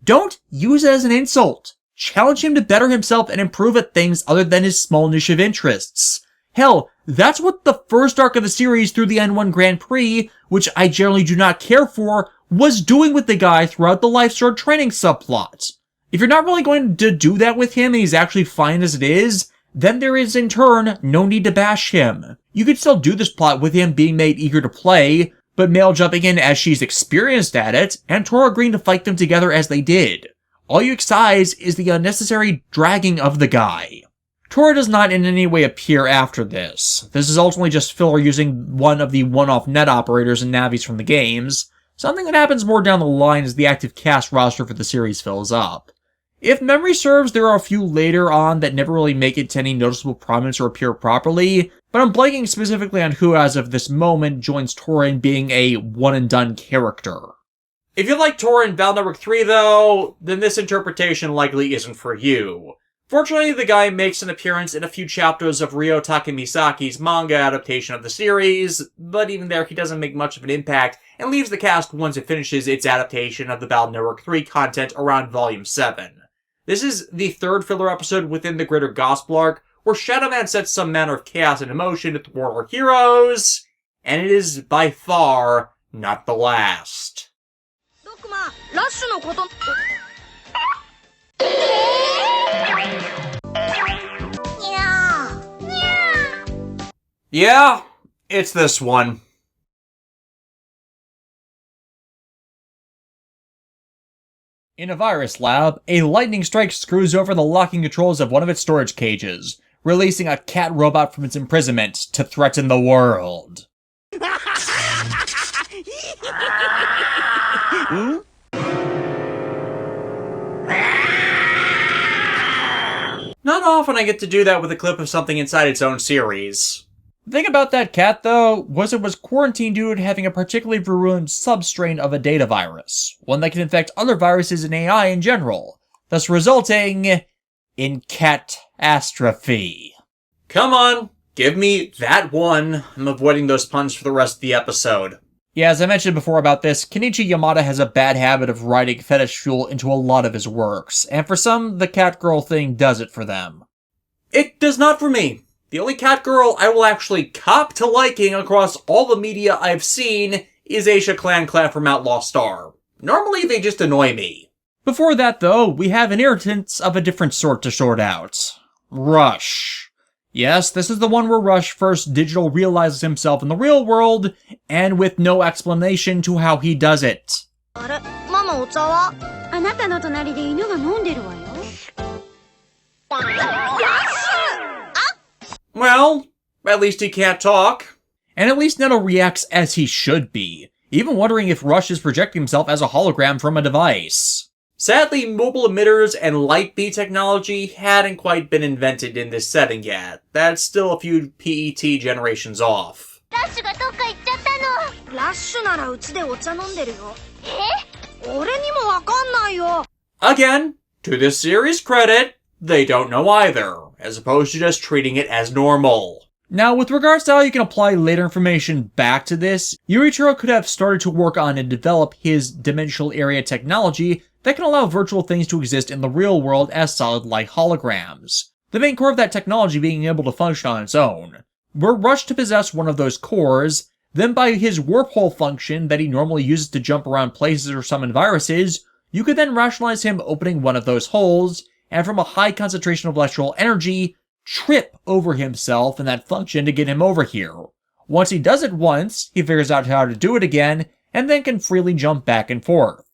Don't use it as an insult. Challenge him to better himself and improve at things other than his small niche of interests. Hell, that's what the first arc of the series through the N1 Grand Prix, which I generally do not care for, was doing with the guy throughout the Life Sword training subplot. If you're not really going to do that with him and he's actually fine as it is, then there is in turn no need to bash him. You could still do this plot with him being made eager to play, but Mail jumping in as she's experienced at it, and Toru agreeing to fight them together as they did. All you excise is the unnecessary dragging of the guy. Toru does not in any way appear after this. This is ultimately just filler using one of the one-off net operators and navis from the games, something that happens more down the line as the active cast roster for the series fills up. If memory serves, there are a few later on that never really make it to any noticeable prominence or appear properly, but I'm blanking specifically on who as of this moment joins Toru in being a one-and-done character. If you like Toru in Battle Network 3 though, then this interpretation likely isn't for you. Fortunately, the guy makes an appearance in a few chapters of Ryo Takemisaki's manga adaptation of the series, but even there he doesn't make much of an impact and leaves the cast once it finishes its adaptation of the Battle Network 3 content around Volume 7. This is the third filler episode within the greater Gospel arc, where Shadow Man sets some manner of chaos into motion to thwart our heroes, and it is by far not the last. Yeah, it's this one. In a virus lab, a lightning strike screws over the locking controls of one of its storage cages, releasing a cat robot from its imprisonment to threaten the world. not often I get to do that with a clip of something inside its own series. The thing about that cat, though, was it was quarantined due to having a particularly virulent substrain of a data virus, one that can infect other viruses and AI in general, thus resulting in catastrophe. Come on, give me that one. I'm avoiding those puns for the rest of the episode. Yeah, as I mentioned before about this, Kenichi Yamada has a bad habit of writing fetish fuel into a lot of his works, and for some, the cat girl thing does it for them. It does not for me. The only cat girl I will actually cop to liking across all the media I've seen is Aisha Clan from Outlaw Star. Normally, they just annoy me. Before that, though, we have an irritant of a different sort to sort out. Rush. Yes, this is the one where Rush first digital realizes himself in the real world, and with no explanation to how he does it. Well, at least he can't talk. And at least Netto reacts as he should be, even wondering if Rush is projecting himself as a hologram from a device. Sadly, mobile emitters and light beam technology hadn't quite been invented in this setting yet. That's still a few PET generations off. Again, to this series' credit, they don't know either, as opposed to just treating it as normal. Now, with regards to how you can apply later information back to this, Yuichiro could have started to work on and develop his dimensional area technology that can allow virtual things to exist in the real world as solid light holograms. The main core of that technology being able to function on its own. We're rushed to possess one of those cores, then by his warp hole function that he normally uses to jump around places or summon viruses, you could then rationalize him opening one of those holes, and from a high concentration of electrical energy, trip over himself and that function to get him over here. Once he does it once, he figures out how to do it again, and then can freely jump back and forth.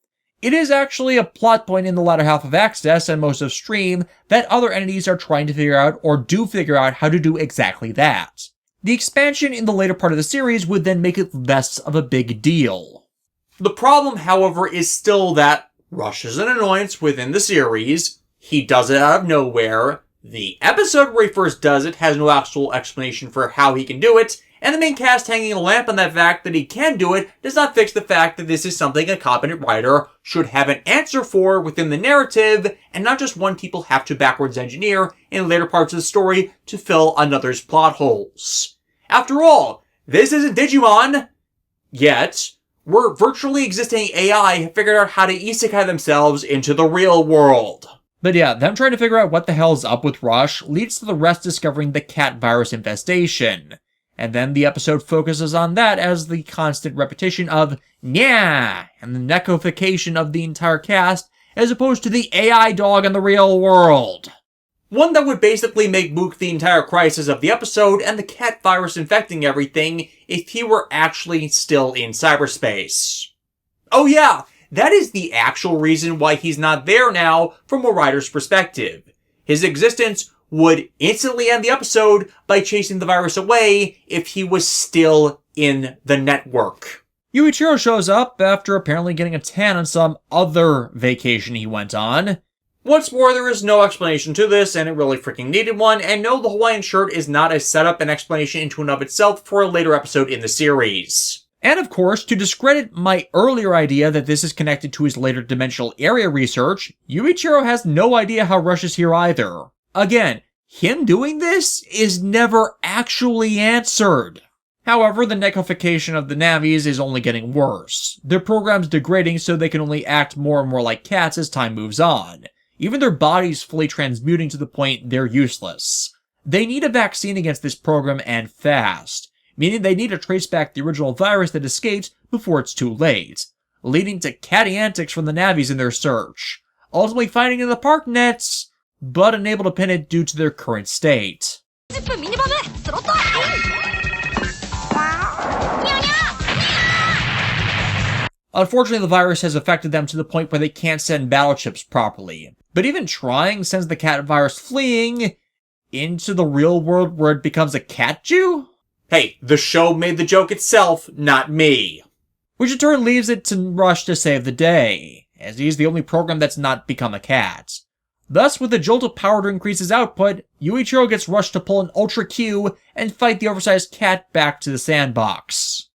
It is actually a plot point in the latter half of Access and most of Stream that other entities are trying to figure out or do figure out how to do exactly that. The expansion in the later part of the series would then make it less of a big deal. The problem, however, is still that Rush is an annoyance within the series, he does it out of nowhere, the episode where he first does it has no actual explanation for how he can do it, and the main cast hanging a lamp on that fact that he can do it does not fix the fact that this is something a competent writer should have an answer for within the narrative, and not just one people have to backwards engineer in later parts of the story to fill another's plot holes. After all, this isn't Digimon, yet, where virtually existing AI have figured out how to isekai themselves into the real world. But yeah, them trying to figure out what the hell's up with Rush leads to the rest discovering the cat virus infestation. And then the episode focuses on that as the constant repetition of "nya" and the neckification of the entire cast, as opposed to the AI dog in the real world. One that would basically make Mook the entire crisis of the episode and the cat virus infecting everything if he were actually still in cyberspace. Oh yeah, that is the actual reason why he's not there now from a writer's perspective. His existence would instantly end the episode by chasing the virus away if he was still in the network. Yuichiro shows up after apparently getting a tan on some other vacation he went on. Once more, there is no explanation to this, and it really freaking needed one, and no, the Hawaiian shirt is not a setup and explanation into and of itself for a later episode in the series. And of course, to discredit my earlier idea that this is connected to his later dimensional area research, Yuichiro has no idea how Rush is here either. Again, him doing this is never actually answered. However, the neckification of the Navis is only getting worse. Their program's degrading so they can only act more and more like cats as time moves on. Even their bodies fully transmuting to the point they're useless. They need a vaccine against this program and fast, meaning they need to trace back the original virus that escaped before it's too late, leading to catty antics from the Navis in their search, ultimately finding in the park nets, but unable to pin it due to their current state. Unfortunately, the virus has affected them to the point where they can't send battleships properly. But even trying sends the cat virus fleeing into the real world where it becomes a cat Jew? Hey, the show made the joke itself, not me. Which in turn leaves it to Rush to save the day, as he's the only program that's not become a cat. Thus, with a jolt of power to increase his output, Yuichiro gets rushed to pull an Ultra Q and fight the oversized cat back to the sandbox.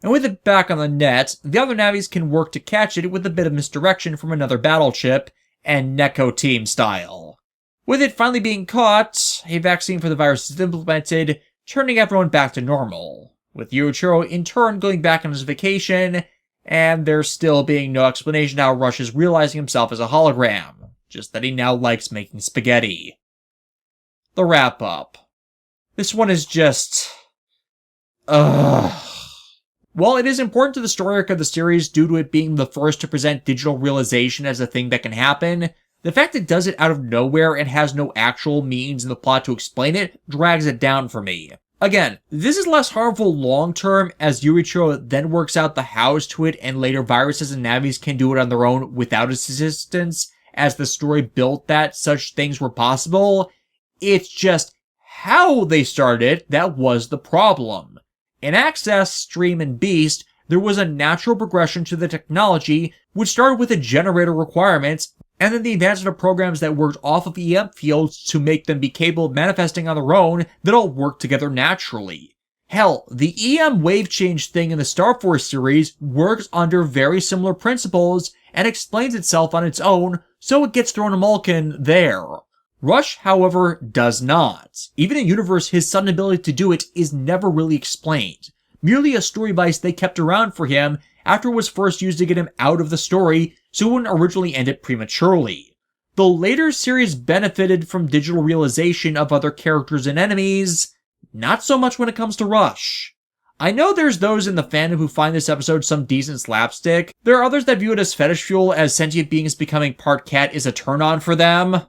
And with it back on the net, the other Navis can work to catch it with a bit of misdirection from another battle chip, and Neko Team style. With it finally being caught, a vaccine for the virus is implemented, turning everyone back to normal, with Yuichiro in turn going back on his vacation, and there still being no explanation how Rush is realizing himself as a hologram, just that he now likes making spaghetti. The wrap-up. This one is just... While it is important to the story arc of the series due to it being the first to present digital realization as a thing that can happen, the fact it does it out of nowhere and has no actual means in the plot to explain it drags it down for me. Again, this is less harmful long-term as Yuichiro then works out the hows to it and later viruses and Navis can do it on their own without its assistance as the story built that such things were possible. It's just how they started that was the problem. In Access, Stream, and Beast, there was a natural progression to the technology, which started with the generator requirements, and then the advancement of programs that worked off of EM fields to make them be capable of manifesting on their own that all worked together naturally. Hell, the EM wave change thing in the Star Force series works under very similar principles and explains itself on its own, so it gets thrown a mulligan there. Rush, however, does not. Even in universe, his sudden ability to do it is never really explained. Merely a story device they kept around for him after it was first used to get him out of the story, so it wouldn't originally end it prematurely. The later series benefited from digital realization of other characters and enemies, not so much when it comes to Rush. I know there's those in the fandom who find this episode some decent slapstick. There are others that view it as fetish fuel, as sentient beings becoming part cat is a turn-on for them.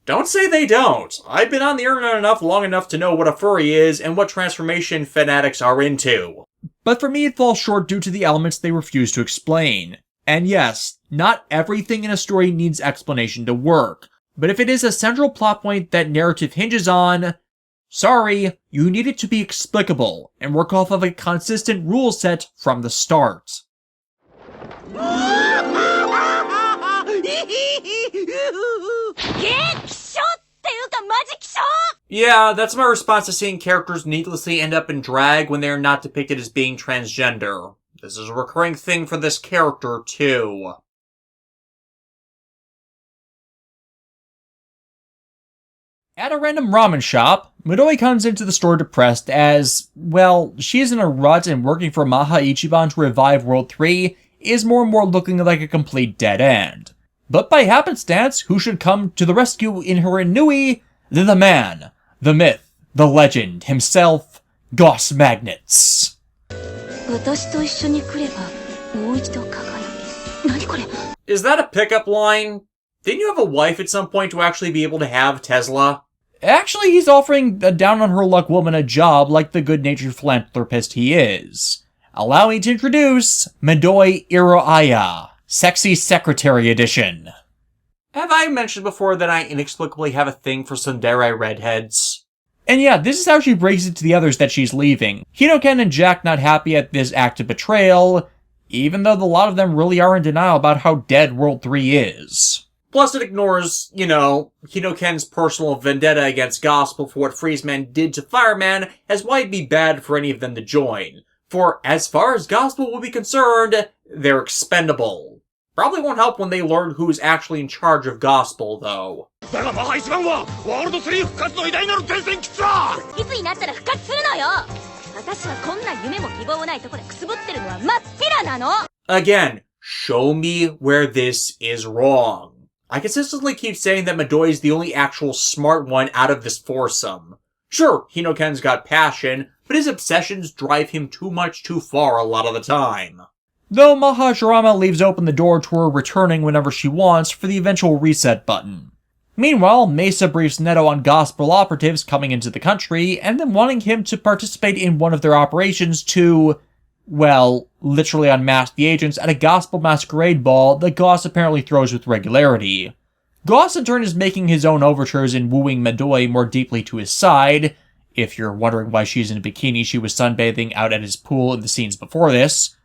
Don't say they don't. I've been on the internet long enough to know what a furry is and what transformation fanatics are into. But for me it falls short due to the elements they refuse to explain. And yes, not everything in a story needs explanation to work. But if it is a central plot point that narrative hinges on, sorry, you need it to be explicable and work off of a consistent rule set from the start. Yeah, that's my response to seeing characters needlessly end up in drag when they are not depicted as being transgender. This is a recurring thing for this character, too. At a random ramen shop, Midori comes into the store depressed as, well, she's in a rut and working for Maha Ichiban to revive World 3 is more and more looking like a complete dead end. But by happenstance, who should come to the rescue in her Inui? The man, the myth, the legend himself, Goss Magnets. Is that a pickup line? Didn't you have a wife at some point to actually be able to have Tesla? Actually, he's offering a down-on-her-luck woman a job like the good-natured philanthropist he is. Allow me to introduce Midori Iroaya, Sexy Secretary Edition. Have I mentioned before that I inexplicably have a thing for tsundere redheads? And yeah, this is how she breaks it to the others that she's leaving. Hinoken and Jack not happy at this act of betrayal, even though a lot of them really are in denial about how dead World 3 is. Plus it ignores, Hinoken's personal vendetta against Gospel for what Freezeman did to Fireman, as why it'd be bad for any of them to join. For as far as Gospel will be concerned, they're expendable. Probably won't help when they learn who's actually in charge of Gospel, though. Again, show me where this is wrong. I consistently keep saying that Midori's the only actual smart one out of this foursome. Sure, Hinoken's got passion, but his obsessions drive him too much too far a lot of the time. Though Mahajirama leaves open the door to her returning whenever she wants for the eventual reset button. Meanwhile, Mesa briefs Neto on Gospel operatives coming into the country, and then wanting him to participate in one of their operations to, well, literally unmask the agents at a gospel masquerade ball that Goss apparently throws with regularity. Goss in turn is making his own overtures and wooing Midori more deeply to his side. If you're wondering why she's in a bikini, she was sunbathing out at his pool in the scenes before this.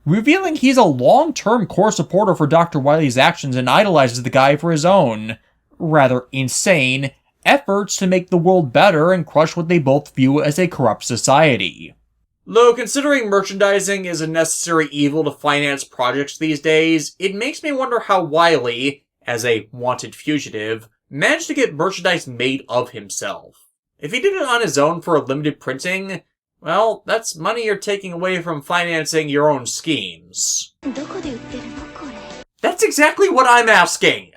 Revealing he's a long-term core supporter for Dr. Wily's actions and idolizes the guy for his own, rather insane, efforts to make the world better and crush what they both view as a corrupt society. Though considering merchandising is a necessary evil to finance projects these days, it makes me wonder how Wily, as a wanted fugitive, managed to get merchandise made of himself. If he did it on his own for a limited printing, well, that's money you're taking away from financing your own schemes. That's exactly what I'm asking!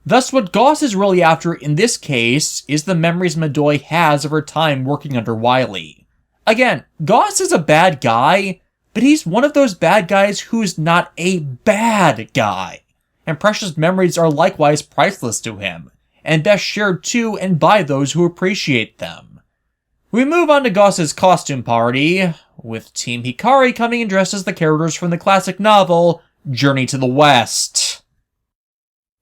Thus, what Goss is really after in this case is the memories Midori has of her time working under Wily. Again, Goss is a bad guy, but he's one of those bad guys who's not a bad guy. And precious memories are likewise priceless to him, and best shared to and by those who appreciate them. We move on to Goss's costume party, with Team Hikari coming in dressed as the characters from the classic novel, Journey to the West.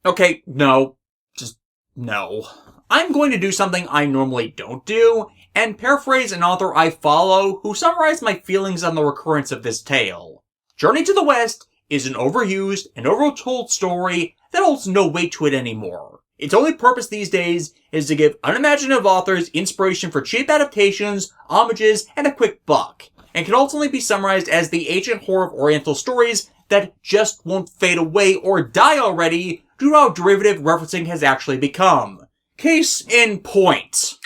Okay, no. Just no. I'm going to do something I normally don't do, and paraphrase an author I follow who summarized my feelings on the recurrence of this tale. Journey to the West is an overused and overtold story that holds no weight to it anymore. Its only purpose these days is to give unimaginative authors inspiration for cheap adaptations, homages, and a quick buck, and can ultimately be summarized as the ancient horror of Oriental stories that just won't fade away or die already due to how derivative referencing has actually become. Case in point.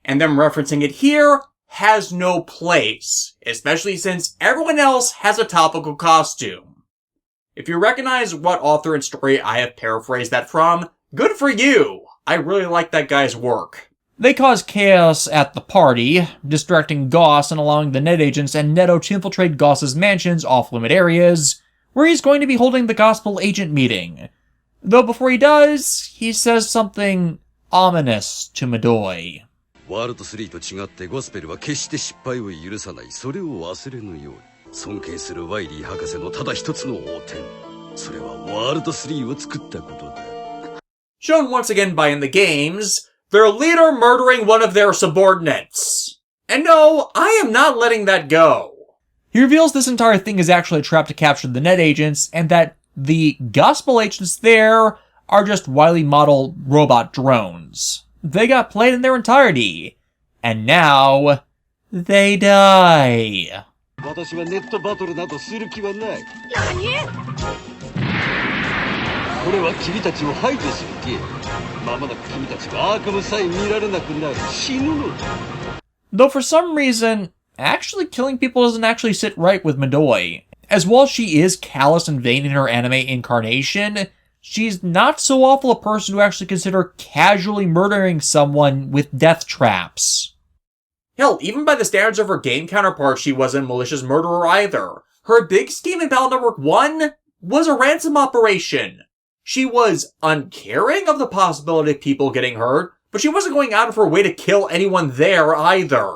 And them referencing it here has no place, especially since everyone else has a topical costume. If you recognize what author and story I have paraphrased that from, good for you! I really like that guy's work. They cause chaos at the party, distracting Goss and allowing the net agents and Netto to infiltrate Goss's mansion's off-limit areas, where he's going to be holding the gospel agent meeting. Though before he does, he says something ominous to Midori. ワールド3と違ってゴスペルは決して失敗を許さない。それを忘れぬように。尊敬するワイリー博士のただ一つの横転。それはワールド3を作ったことだ。Shown once again by in the games, their leader murdering one of their subordinates. And no, I am not letting that go. He reveals this entire thing is actually a trap to capture the net agents, and that the gospel agents there are just Wily model robot drones. They got played in their entirety. And now, they die. 私はネットバトルなどする気はない。何？これは君たちを排除するゲーム。まもなく君たちはアーカムさえ見られなくなる。死ぬのだ。Though for some reason, actually killing people doesn't actually sit right with Midori. As while she is callous and vain in her anime incarnation, she's not so awful a person to actually consider casually murdering someone with death traps. Hell, even by the standards of her game counterpart, she wasn't a malicious murderer either. Her big scheme in Battle Network 1 was a ransom operation. She was uncaring of the possibility of people getting hurt, but she wasn't going out of her way to kill anyone there either.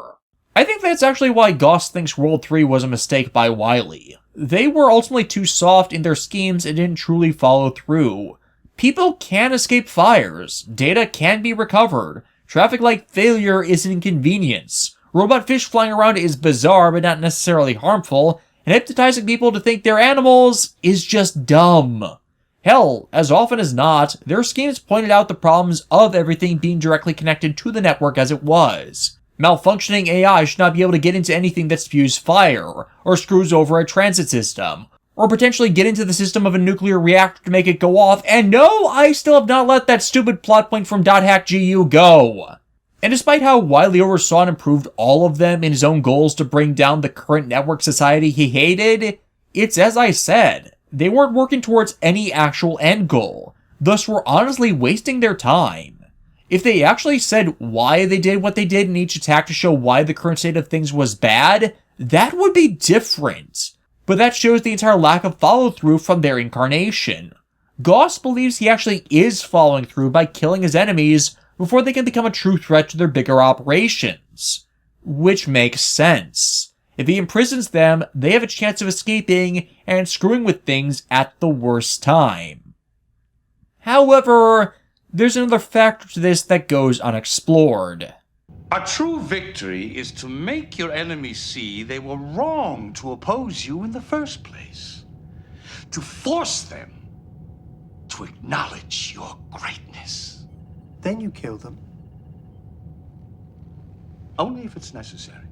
I think that's actually why Goss thinks World 3 was a mistake by Wily. They were ultimately too soft in their schemes and didn't truly follow through. People can escape fires, data can be recovered, traffic light failure is an inconvenience, robot fish flying around is bizarre but not necessarily harmful, and hypnotizing people to think they're animals is just dumb. Hell, as often as not, their schemes pointed out the problems of everything being directly connected to the network as it was. Malfunctioning AI should not be able to get into anything that spews fire, or screws over a transit system, or potentially get into the system of a nuclear reactor to make it go off, and no, I still have not let that stupid plot point from .hack.gu go. And despite how Wily oversaw and improved all of them in his own goals to bring down the current network society he hated, it's as I said, they weren't working towards any actual end goal, thus were honestly wasting their time. If they actually said why they did what they did in each attack to show why the current state of things was bad, that would be different. but that shows the entire lack of follow-through from their incarnation. Goss believes he actually is following through by killing his enemies before they can become a true threat to their bigger operations. Which makes sense. If he imprisons them, they have a chance of escaping and screwing with things at the worst time. However, there's another factor to this that goes unexplored. A true victory is to make your enemies see they were wrong to oppose you in the first place. To force them to acknowledge your greatness. Then you kill them. Only if it's necessary.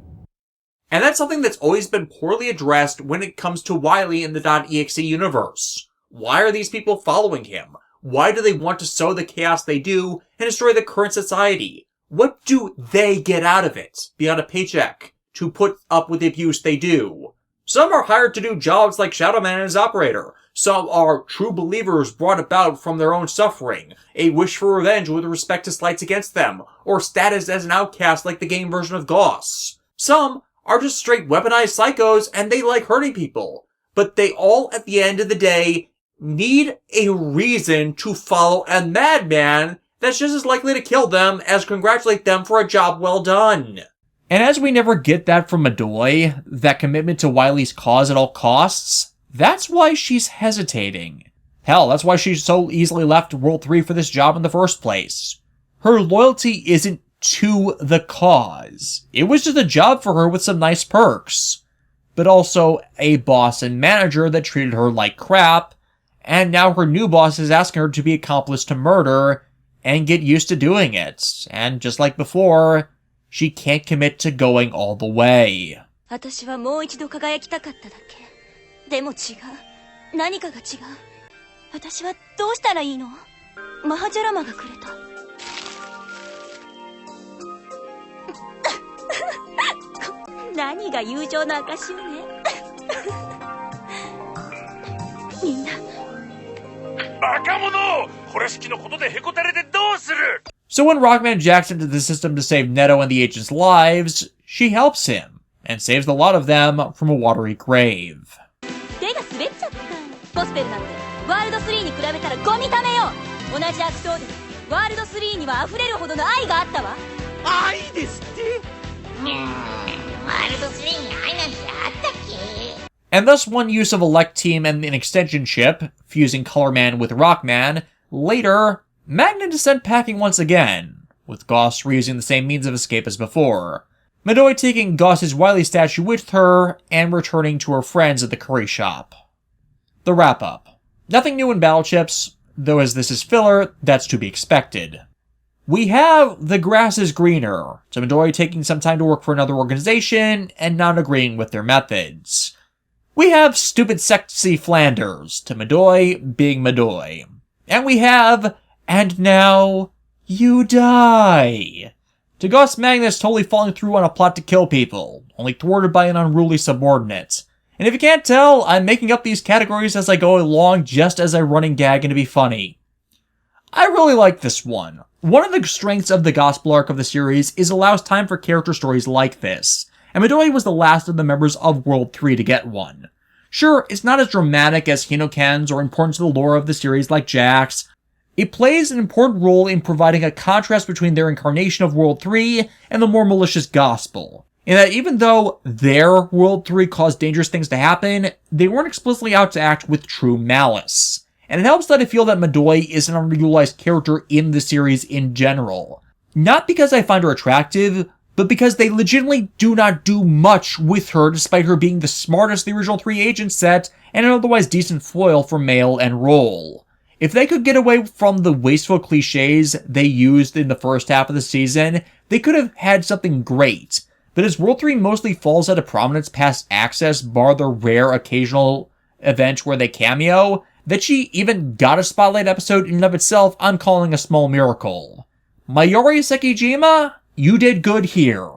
And that's something that's always been poorly addressed when it comes to Wily in the .exe universe. Why are these people following him? Why do they want to sow the chaos they do and destroy the current society? What do they get out of it, beyond a paycheck, to put up with the abuse they do? Some are hired to do jobs like Shadow Man and his operator. Some are true believers brought about from their own suffering, a wish for revenge with respect to slights against them, or status as an outcast like the game version of Goss. Some are just straight weaponized psychos and they like hurting people. But they all, at the end of the day, need a reason to follow a madman that's just as likely to kill them as congratulate them for a job well done. And as we never get that from Midori, that commitment to Wily's cause at all costs, that's why she's hesitating. Hell, that's why she so easily left World 3 for this job in the first place. Her loyalty isn't to the cause. It was just a job for her with some nice perks. But also a boss and manager that treated her like crap, and now her new boss is asking her to be accomplice to murder and get used to doing it. And just like before, she can't commit to going all the way. 私はもう一度輝きたかっただけ。でも違う。何かが違う。私はどうしたらいいの？マハジャラマがくれた。何が友情の証よね。みんな。バカ者！これ式のことでへこたれてどうする？ So when Rockman jacks into the system to save Neto and the agents' lives, she helps him, and saves a lot of them from a watery grave. 手が滑っちゃった。ゴスペルなんてワールド3に比べたらゴミためよ。同じ悪党でワールド3には溢れるほどの愛があったわ。愛ですって？ワールド3に愛なんてあったっけ？ And thus one use of Elect Team and an extension chip, fusing Color Man with Rockman. Later, Magnet is sent packing once again, with Goss reusing the same means of escape as before. Midori taking Goss's Wily statue with her, and returning to her friends at the curry shop. The wrap-up. Nothing new in Battle Chips, though as this is filler, that's to be expected. We have The Grass is Greener, to Midori taking some time to work for another organization, and not agreeing with their methods. We have Stupid Sexy Flanders, to Midori being Midori. And we have And Now You Die, to Goss Magnus totally falling through on a plot to kill people, only thwarted by an unruly subordinate. And if you can't tell, I'm making up these categories as I go along just as a running gag and to be funny. I really like this one. One of the strengths of the Gospel arc of the series is it allows time for character stories like this, and Midori was the last of the members of World 3 to get one. Sure, it's not as dramatic as Hinoken's or important to the lore of the series like Jack's. It plays an important role in providing a contrast between their incarnation of World 3 and the more malicious Gospel, in that even though their World 3 caused dangerous things to happen, they weren't explicitly out to act with true malice. And it helps that I feel that Midori is an underutilized character in the series in general. Not because I find her attractive, but because they legitimately do not do much with her despite her being the smartest of the original 3 agent set and an otherwise decent foil for male and role. If they could get away from the wasteful cliches they used in the first half of the season, they could have had something great. But as World 3 mostly falls out of prominence past Access, bar the rare occasional event where they cameo, that she even got a spotlight episode in and of itself, I'm calling a small miracle. Mayuri Sekijima, you did good here.